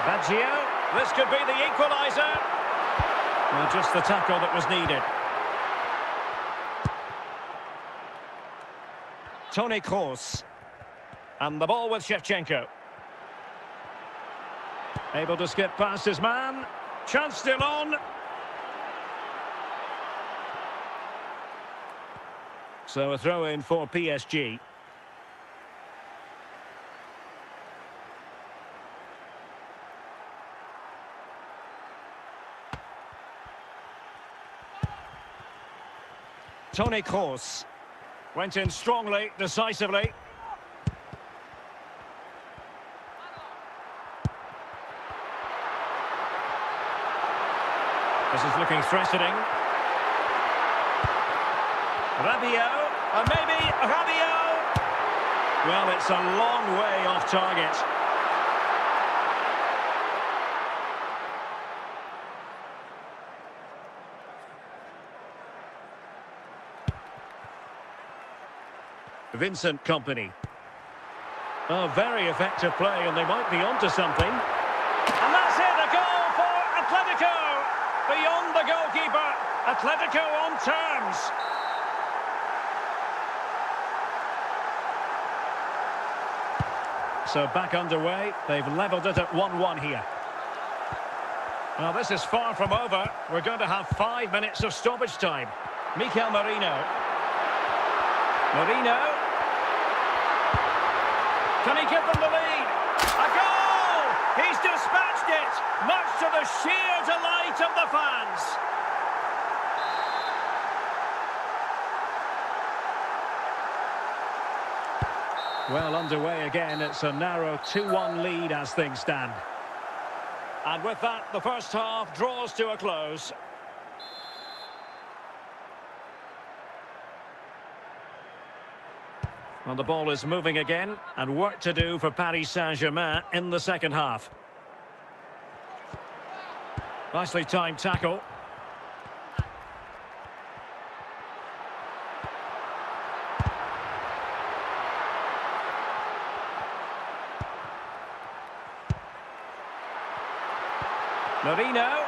Baggio. This could be the equaliser. Well, just the tackle that was needed. Toni Kroos. And the ball with Shevchenko. Able to skip past his man. Chance still on. So a throw-in for PSG. Toni Kroos. Went in strongly, decisively. This is looking threatening. Rabiot, and maybe Rabiot. Well, it's a long way off target. Vincent Kompany. Oh, very effective play, and they might be onto something. And that's it, a goal for Atletico. Beyond the goalkeeper, Atletico on terms. So back underway, they've levelled it at 1-1 here. Well, this is far from over. We're going to have 5 minutes of stoppage time. Mikel Merino. Merino. Can he give them the lead? A goal! He's dispatched it, much to the sheer delight of the fans. Well, underway again. It's a narrow 2-1 lead as things stand. And with that, the first half draws to a close. Well, the ball is moving again, and work to do for Paris Saint-Germain in the second half. Nicely timed tackle. Marino.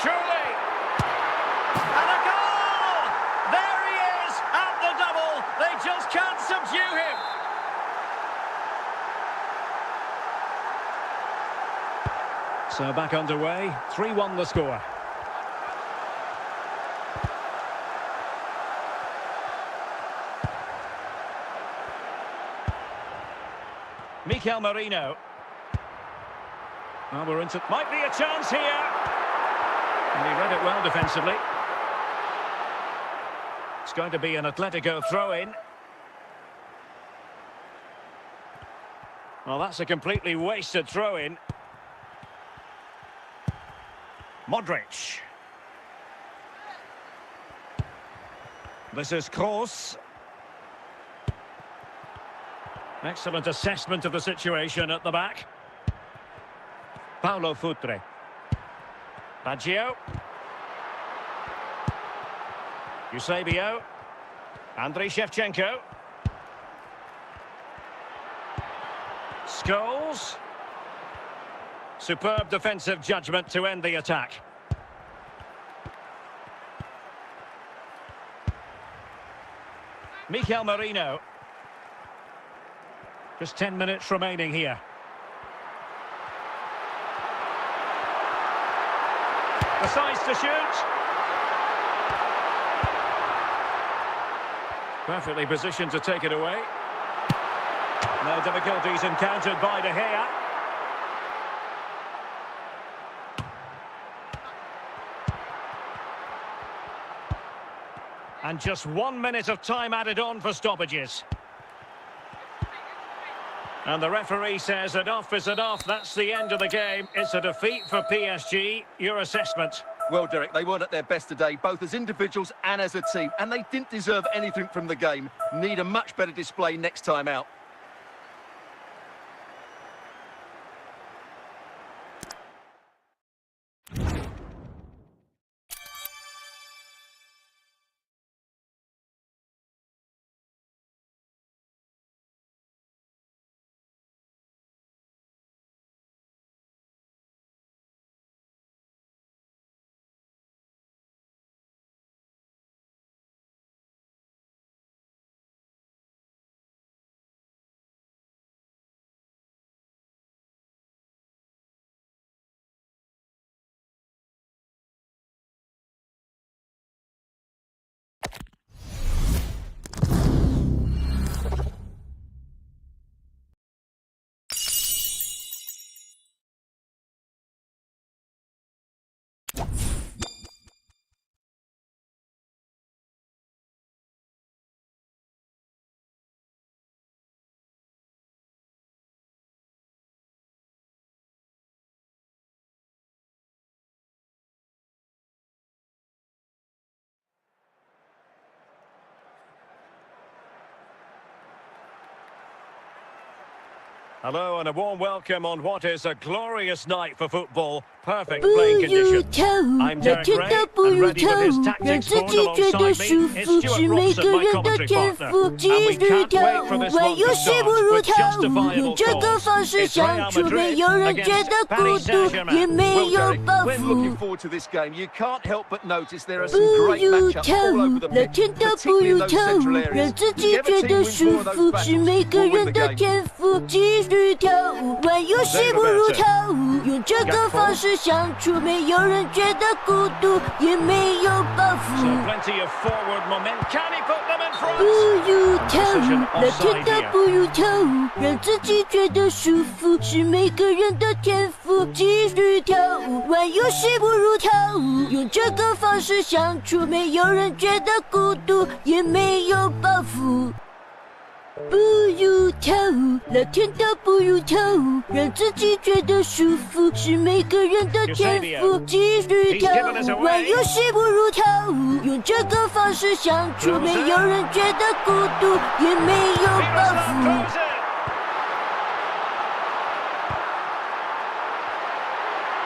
Surely. And a goal! There he is at the double. They just can't subdue him. So back underway. 3-1 the score. Mikel Merino. Well, we're into... Might be a chance here. And he read it well defensively. It's going to be an Atletico throw-in. Well, that's a completely wasted throw-in. Modric. This is Kroos. Excellent assessment of the situation at the back. Paulo Futre. Baggio. Eusebio. 𝗪𝗫𝗏𝗂𝗃. Scholes. Superb defensive judgment to end the attack. Mikel Merino. Just 10 minutes remaining here. Decides to shoot. Perfectly positioned to take it away. No difficulties encountered by De Gea. And just 1 minute of time added on for stoppages. And the referee says enough is enough. That's the end of the game. It's a defeat for PSG. Your assessment? Well, Derek, they weren't at their best today, both as individuals and as a team, and they didn't deserve anything from the game. Need a much better display next time out. Hello and a warm welcome on what is a glorious night for football. Perfect playing conditions. I'm Derek Ray, and ready with his tactics board alongside me is Stuart Robson, my commentary partner. And we can't wait for this one to start with justifiable cause. It's Real Madrid against Paris Saint-Germain. We're looking forward to this game. You can't help but notice there are some great matchups all over the pitch, particularly in those central areas. Whichever team wins more of those battles will win the game. 玩游戏不如跳舞，用这个方式相处，没有人觉得孤独，也没有包袱。不如跳舞，那天的不如跳舞，让自己觉得舒服，是每个人的天赋。继续跳舞，玩游戏不如跳舞，用这个方式相处，没有人觉得孤独，也没有包袱。不如跳舞，老天都不如跳舞，让自己觉得舒服是每个人的天赋。继续跳舞，玩游戏不如跳舞，用这个方式相处，没有人觉得孤独，也没有包袱。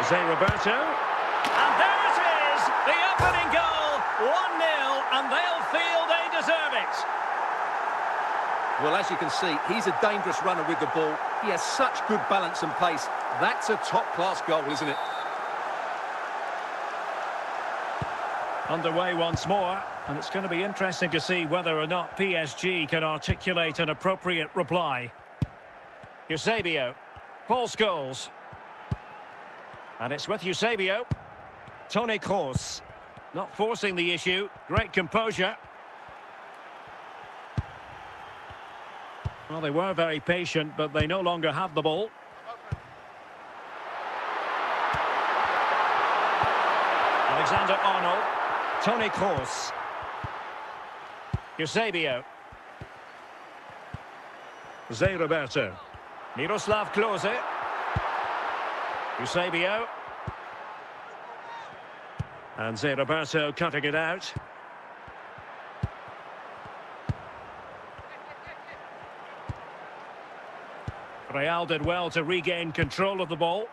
𝗪𝗿， and there it is, the opening goal, 1-0, and they'll feel they deserve it. Well, as you can see, he's a dangerous runner with the ball. He has such good balance and pace. That's a top-class goal, isn't it? Underway once more, and it's going to be interesting to see whether or not PSG can articulate an appropriate reply. 𝗂𝗄𝗄, Paul Scholes. And it's with 𝗂𝗄𝗄. Toni Kroos, not forcing the issue, great composure. Well, they were very patient, but they no longer have the ball. Alexander-Arnold, Toni Kroos. 𝗂𝗄𝗄. 𝗪𝗿, Miroslav Klose. 𝗂𝗄𝗄. And 𝗪𝗿 cutting it out. Real did well to regain control of the ball.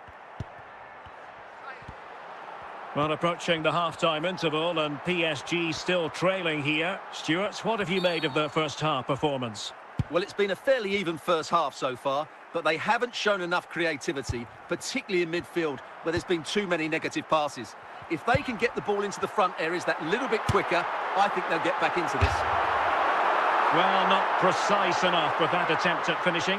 Well, approaching the half-time interval and PSG still trailing here. Stuart, what have you made of their first half performance? Well, it's been a fairly even first half so far, but they haven't shown enough creativity, particularly in midfield, where there's been too many negative passes. If they can get the ball into the front areas that little bit quicker, I think they'll get back into this. Well, not precise enough with that attempt at finishing.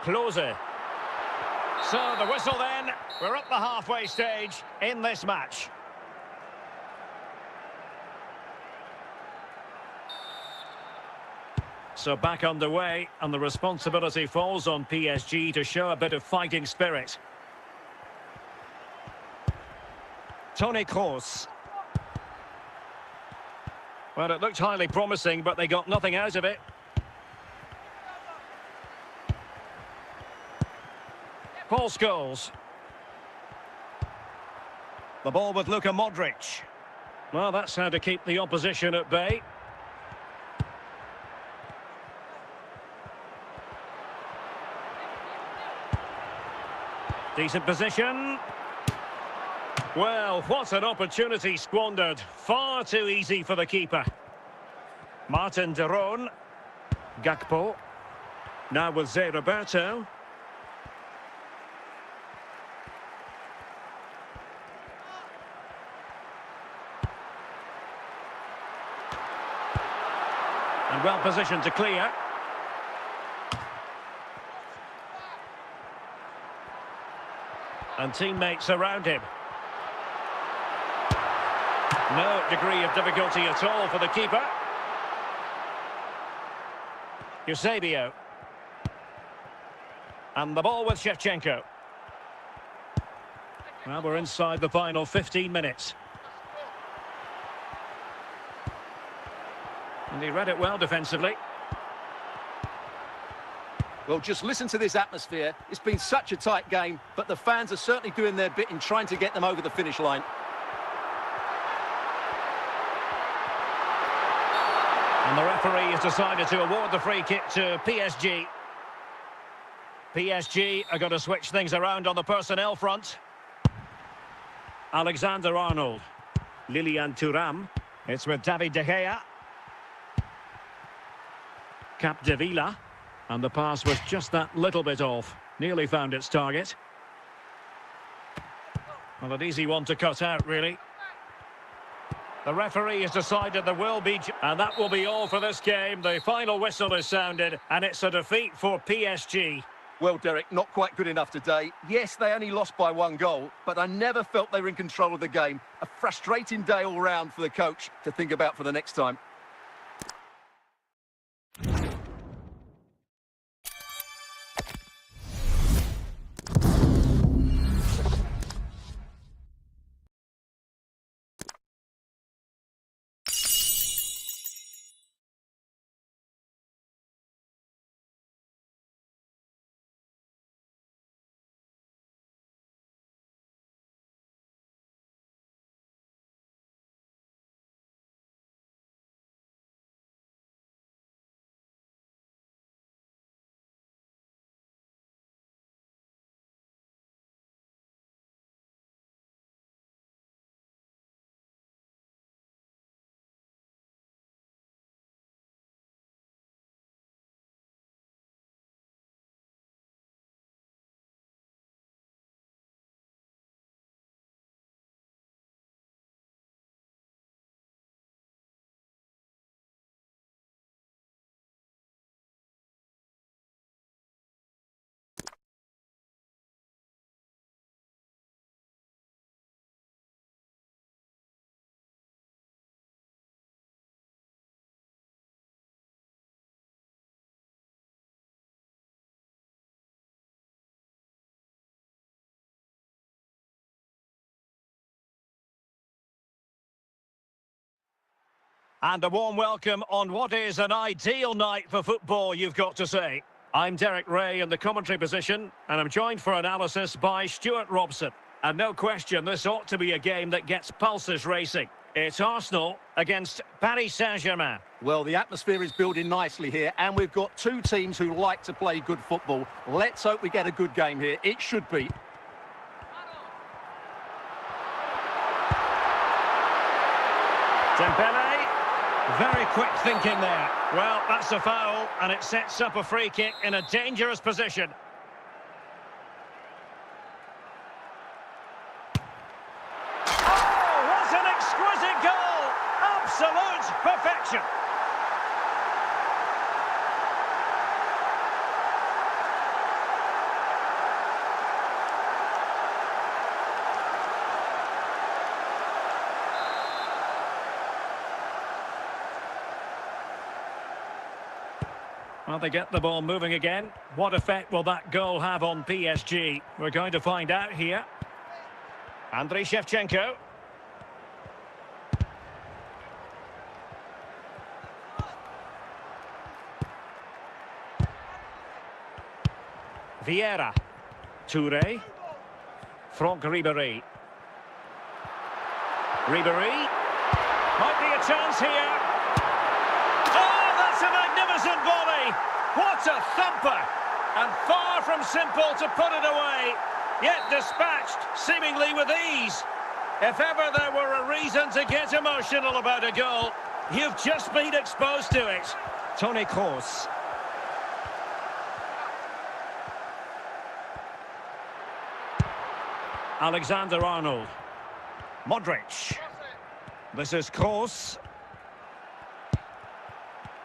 Klose. So the whistle then. We're at the halfway stage in this match. So back underway, and the responsibility falls on PSG to show a bit of fighting spirit. Toni Kroos. Well, it looked highly promising, but they got nothing out of it. Paul Scholes. The ball with Luka Modric. Well, that's how to keep the opposition at bay. Decent position. Well, what an opportunity squandered. Far too easy for the keeper. Martin de Roon. Gakpo. Now with 𝗪𝗿. And well positioned to clear. And teammates around him. No degree of difficulty at all for the keeper. 𝗂𝗄𝗄. And the ball with Shevchenko. Well, we're inside the final 15 minutes. And he read it well defensively. Well, just listen to this atmosphere. It's been such a tight game, but the fans are certainly doing their bit in trying to get them over the finish line. And the referee has decided to award the free kick to PSG. PSG are going to switch things around on the personnel front. Alexander-Arnold. Lilian Thuram. It's with David De Gea. Capdevila. And the pass was just that little bit off. Nearly found its target. Well, an easy one to cut out, really. The referee has decided there will be... And that will be all for this game. The final whistle is sounded, and it's a defeat for PSG. Well, Derek, not quite good enough today. Yes, they only lost by 1 goal, but I never felt they were in control of the game. A frustrating day all round for the coach to think about for the next time. And a warm welcome on what is an ideal night for football, you've got to say. I'm Derek Ray in the commentary position, and I'm joined for analysis by Stuart Robson. And no question, this ought to be a game that gets pulses racing. It's Arsenal against Paris Saint-Germain. Well, the atmosphere is building nicely here, and we've got two teams who like to play good football. Let's hope we get a good game here. It should be. Dembele, very quick thinking there. Well, that's a foul, and it sets up a free kick in a dangerous position. Oh, what an exquisite goal! Absolute perfection. Well, they get the ball moving again. What effect will that goal have on PSG? We're going to find out here. 𝗏𝗏𝗂𝗏𝗂. Vieira. Touré. Franck Ribéry. Ribéry. Might be a chance here. Oh, that's a magnificent volley. What a thumper. And far from simple to put it away. Yet dispatched, seemingly with ease. If ever there were a reason to get emotional about a goal, you've just been exposed to it. Toni Kroos. Alexander-Arnold. Modric. This is Kroos.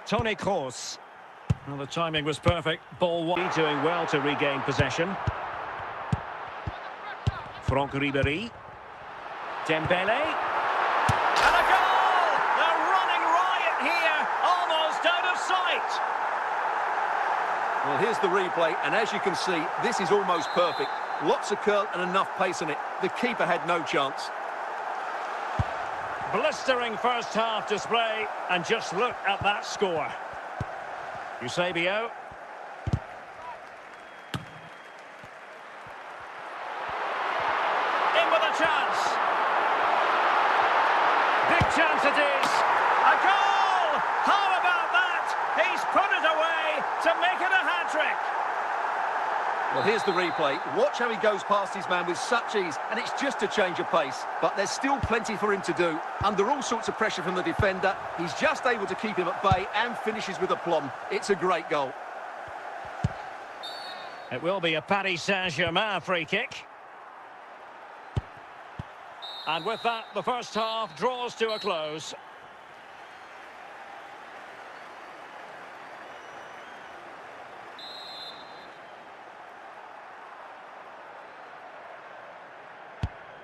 Toni Kroos. Well, the timing was perfect. Ball one. Doing well to regain possession. Franck Ribéry. Dembele. And a goal! They're running riot here, almost out of sight. Well, here's the replay, and as you can see, this is almost perfect. Lots of curl and enough pace on it. The keeper had no chance. Blistering first half display, and just look at that score. 𝗃𝗏𝗂𝗏. In with a chance. Big chance it is. A goal! How about that? He's put it away to make it a hat-trick. Well, here's the replay. Watch how he goes past his man with such ease, and it's just a change of pace. But there's still plenty for him to do. Under all sorts of pressure from the defender, he's just able to keep him at bay and finishes with aplomb. It's a great goal. It will be a Paris Saint-Germain free kick. And with that, the first half draws to a close.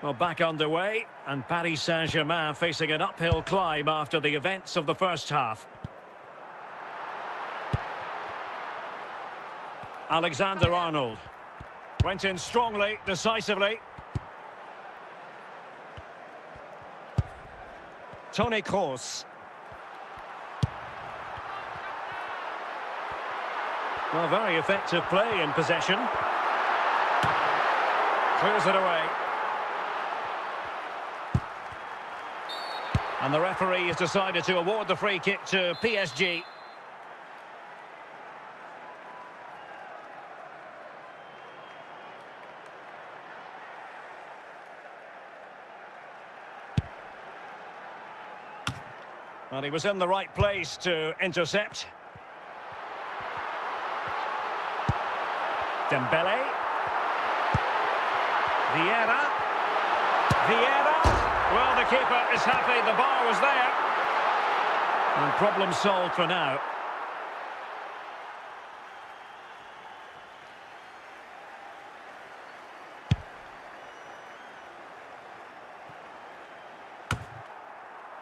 Well, back underway, and Paris Saint-Germain facing an uphill climb after the events of the first half. Alexander-Arnold. Went in strongly, decisively. Toni Kroos. Well, very effective play in possession. Clears it away. And the referee has decided to award the free kick to PSG. Well, he was in the right place to intercept. Dembele. Vieira. Vieira. Well, the keeper is happy. The bar was there. And problem solved for now.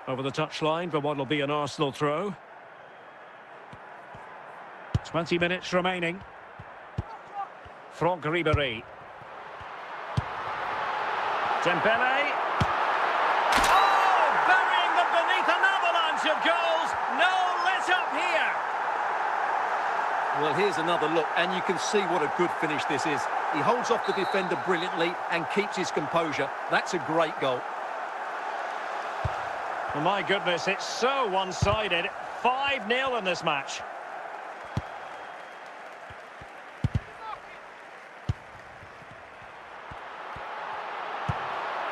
Over the touchline for what will be an Arsenal throw. 20 minutes remaining. Franck Ribéry. Dembele. Oh, burying them beneath an avalanche of goals. Well, here's another look, and you can see what a good finish this is. He holds off the defender brilliantly and keeps his composure. That's a great goal. Well, my goodness, it's so one-sided. 5-0 in this match.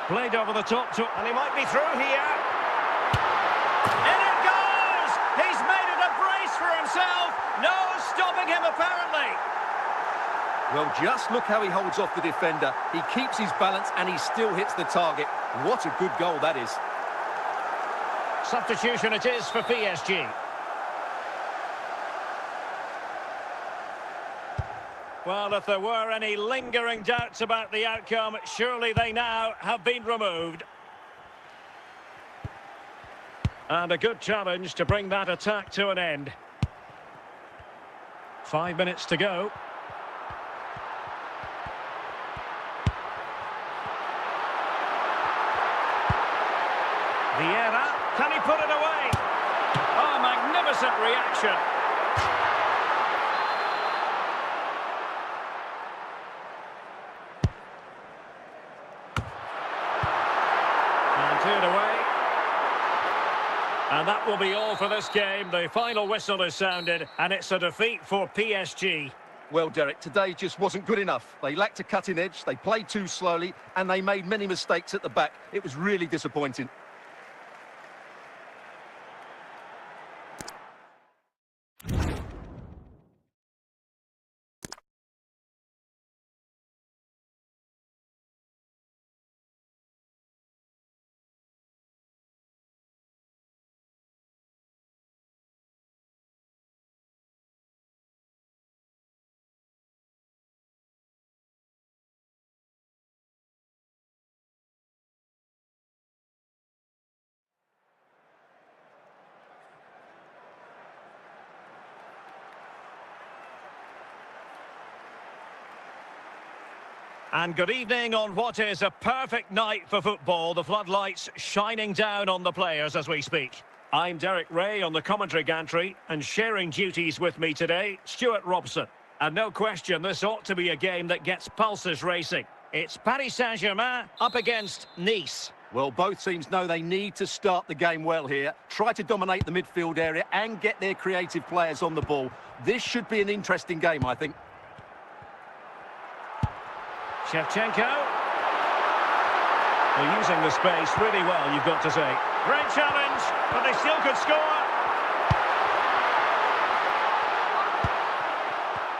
Played over the top, and he might be through here. In it goes! He's made it a brace for himself. No stopping him, apparently. Well, just look how he holds off the defender. He keeps his balance and he still hits the target. What a good goal that is. Substitution it is for PSG. Well, if there were any lingering doubts about the outcome, surely they now have been removed. And a good challenge to bring that attack to an end. 5 minutes to go. Vieira, can he put it away? Oh, magnificent reaction. And cleared away. And that will be all for this game. The final whistle is sounded, and it's a defeat for PSG. Well, Derek, today just wasn't good enough. They lacked a cutting edge, they played too slowly, and they made many mistakes at the back. It was really disappointing. And good evening on what is a perfect night for football. The floodlights shining down on the players as we speak. I'm Derek Ray on the commentary gantry, and sharing duties with me today, Stuart Robson. And no question, this ought to be a game that gets pulses racing. It's Paris Saint-Germain up against Nice. Well, both teams know they need to start the game well here, try to dominate the midfield area and get their creative players on the ball. This should be an interesting game, I think. 𝗃𝗫𝗄. They're using the space really well, you've got to say. Great challenge, but they still could score.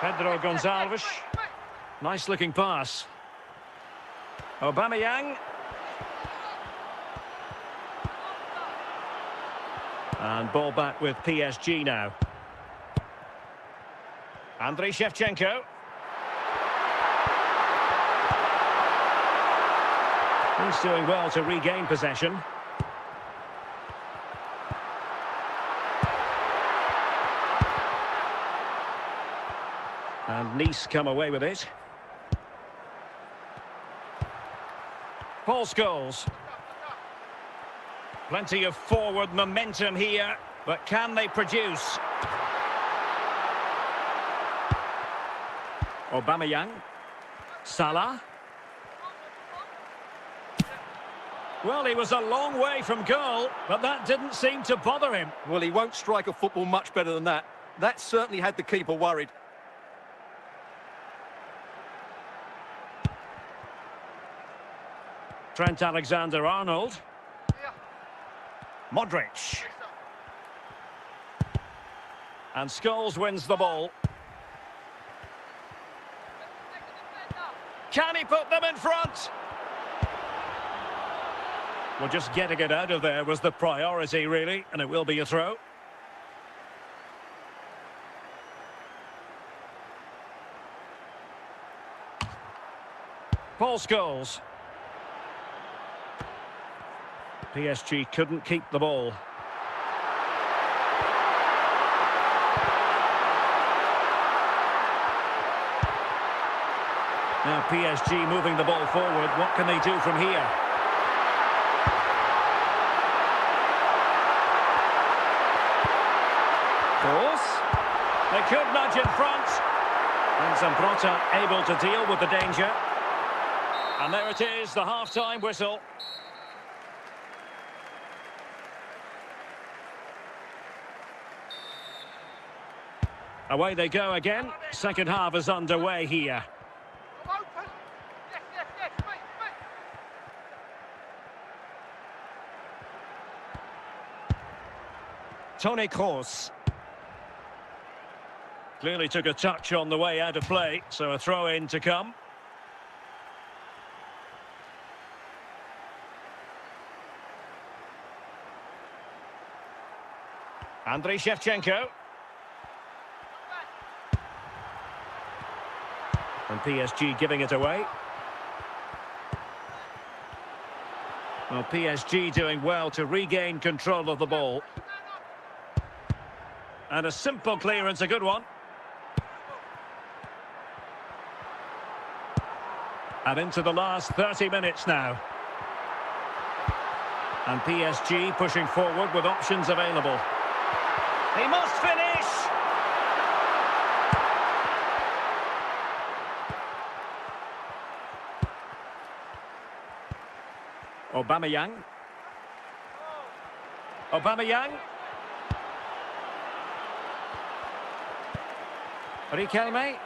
Pedro Gonçalves. Nice looking pass. Aubameyang. And ball back with PSG now. 𝗪𝗫𝗃𝗫𝗄. He's doing well to regain possession. And Nice come away with it. Paul Scholes. Plenty of forward momentum here, but can they produce? Aubameyang. Salah. Well, he was a long way from goal, but that didn't seem to bother him. Well, he won't strike a football much better than that. That certainly had the keeper worried. Trent Alexander-Arnold. Modric. And Scholes wins the ball. Can he put them in front? Well, just getting it out of there was the priority, really, and it will be a throw. Paul Scholes. PSG couldn't keep the ball. Now PSG moving the ball forward. What can they do from here? They could nudge in front. And 𝗪𝗏 able to deal with the danger. And there it is, the half-time whistle. Away they go again. Second half is underway here. Toni Kroos. Clearly took a touch on the way out of play, so a throw-in to come. 𝗪𝗏_𝗂𝗏𝗂. And PSG giving it away. Well, PSG doing well to regain control of the ball. And a simple clearance, a good one. And into the last 30 minutes now. And PSG pushing forward with options available. He must finish! Aubameyang. Aubameyang. Riquelme.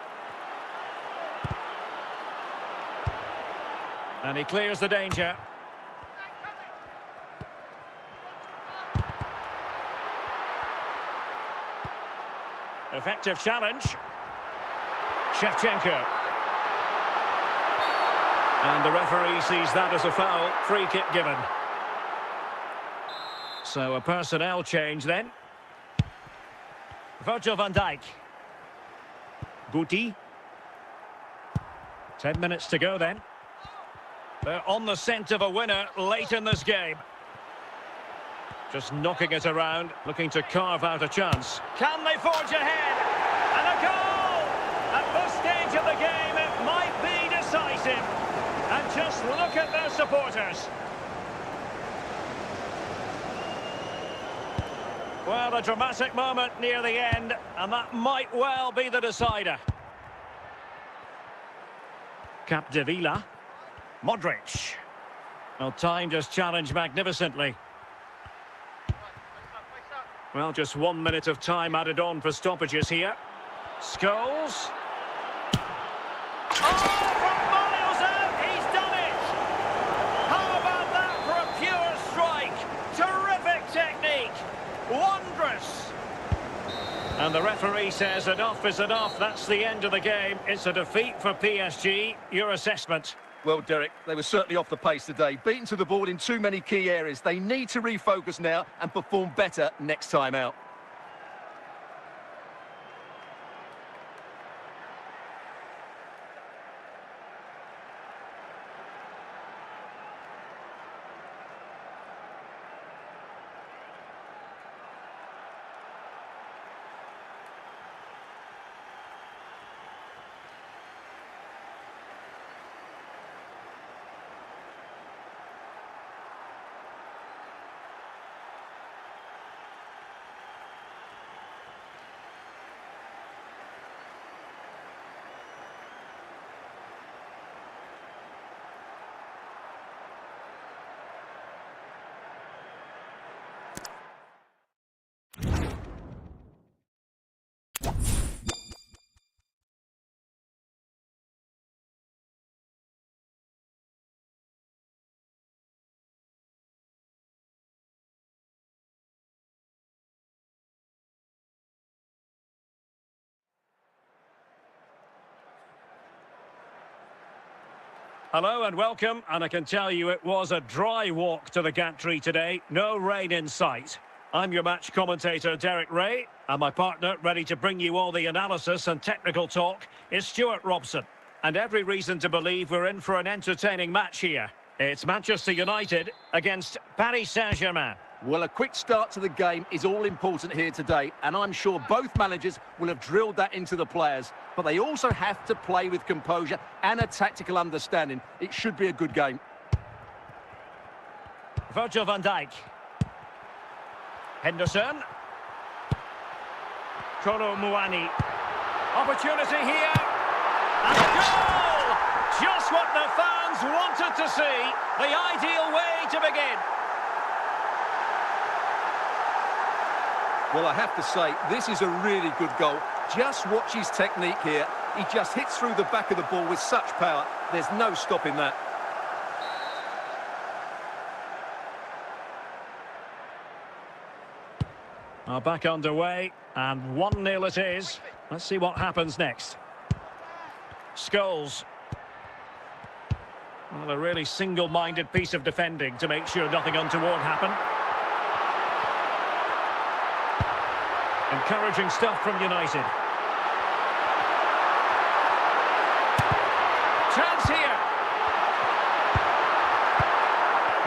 And he clears the danger. Effective challenge. 𝗪𝗏. And the referee sees that as a foul. Free kick given. So a personnel change then. Virgil van Dijk. Guti. 10 minutes to go then. They're on the scent of a winner late in this game. Just knocking it around, looking to carve out a chance. Can they forge ahead? And a goal! At this stage of the game, it might be decisive. And just look at their supporters. Well, a dramatic moment near the end, and that might well be the decider. Capdevila. Modric. Well, timed his challenge magnificently. Well, just 1 minute of time added on for stoppages here. Scholes. Oh, from miles out, he's done it! How about that for a pure strike? Terrific technique! Wondrous! And the referee says enough is enough. That's the end of the game. It's a defeat for PSG. Your assessment? Well, Derek, they were certainly off the pace today. Beaten to the ball in too many key areas. They need to refocus now and perform better next time out. Hello and welcome, and I can tell you it was a dry walk to the gantry today. No rain in sight. I'm your match commentator, Derek Ray, and my partner, ready to bring you all the analysis and technical talk, is Stuart Robson. And every reason to believe we're in for an entertaining match here. It's Manchester United against Paris Saint-Germain. Well, a quick start to the game is all important here today, and I'm sure both managers will have drilled that into the players. But they also have to play with composure and a tactical understanding. It should be a good game. Virgil van Dijk. Henderson. 𝗃𝗏𝗂𝗵𝗁. Opportunity here. And a goal! Just what the fans wanted to see. The ideal way to begin. Well, I have to say, this is a really good goal. Just watch his technique here. He just hits through the back of the ball with such power. There's no stopping that. Back underway, and 1-0 it is. Let's see what happens next. 𝗃𝗁. Well, a really single-minded piece of defending to make sure nothing untoward happened. Encouraging stuff from United. Chance here.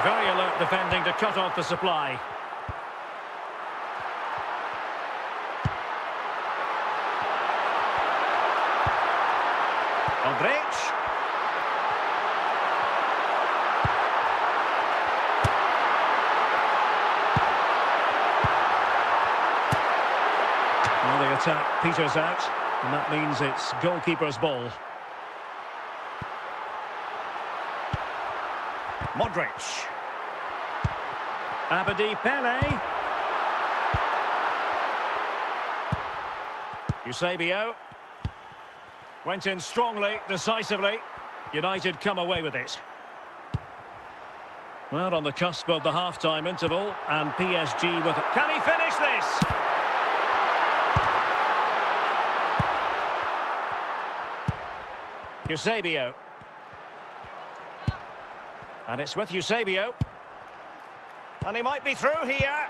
Very alert defending to cut off the supply. Modrić. Well, the attack peters out, and that means it's goalkeeper's ball. Modrić. 𝗂𝗵𝗵𝗵𝗵. 𝗃𝗶𝗱𝗏. Went in strongly, decisively. United come away with it. Well, on the cusp of the half-time interval, and PSG with it. Can he finish this? 𝗃𝗶𝗍𝗑. And it's with 𝗃𝗶𝗍. And he might be through here.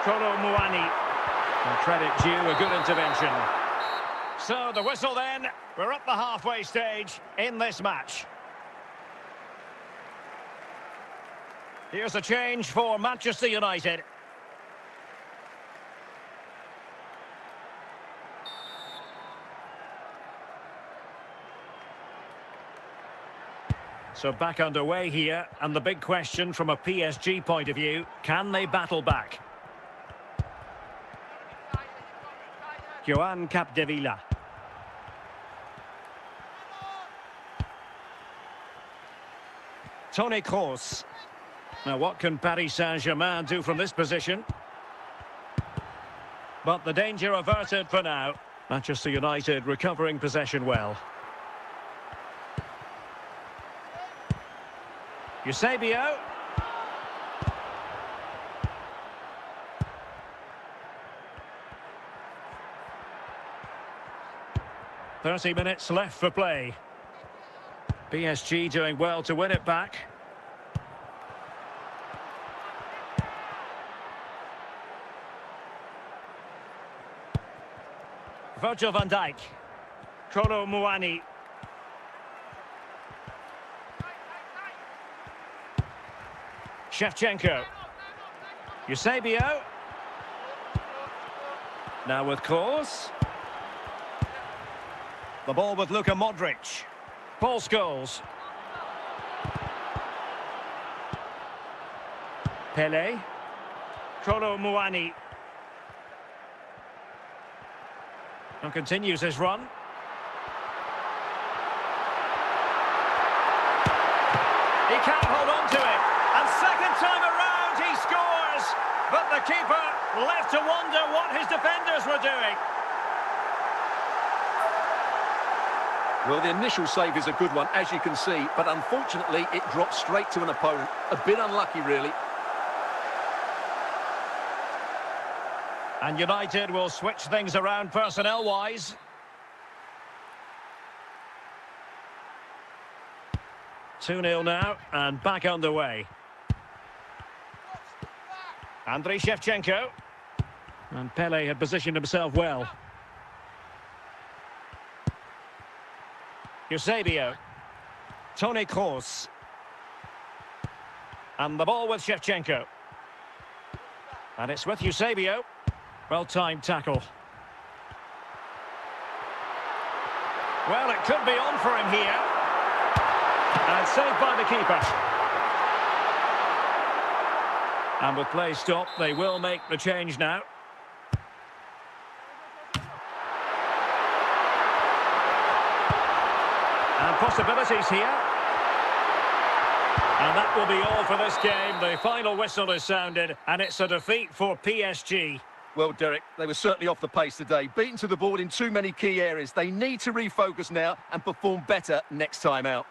𝗃𝗏𝗂𝗵𝗁. And credit due, a good intervention. So the whistle then. We're up the halfway stage in this match. Here's a change for Manchester United. So back underway here, and the big question from a PSG point of view, can they battle back? Ioan Capdevila. Toni Kroos. Now what can Paris Saint-Germain do from this position? But the danger averted for now. Manchester United recovering possession well. 𝗃𝗶𝗍𝗑. 30 minutes left for play. PSG doing well to win it back. Virgil van Dijk. 𝗃𝗏𝗂𝗵𝗁. Shevchenko. 𝗃𝗶𝗍𝗑. Now with Kroos. The ball with Luka Modrić. Paul Scholes. Pelé. 𝗃𝗏𝗂𝗁. And continues his run. He can't hold on to it. And second time around he scores. But the keeper left to wonder what his defenders were doing. Well, the initial save is a good one, as you can see, but unfortunately it dropped straight to an opponent. A bit unlucky, really. And United will switch things around personnel-wise. Two-0 now, and back underway. Andriy Shevchenko. And Pelé had positioned himself well. 𝗃𝗶𝗍𝗑. Toni Kroos. And the ball with Shevchenko. And it's with 𝗃𝗶𝗍𝗑. Well-timed tackle. Well, it could be on for him here. And saved by the keeper. And with play stopped, they will make the change now. And possibilities here. And that will be all for this game. The final whistle is sounded, and it's a defeat for PSG. Well, Derek, they were certainly off the pace today. Beaten to the ball in too many key areas. They need to refocus now and perform better next time out.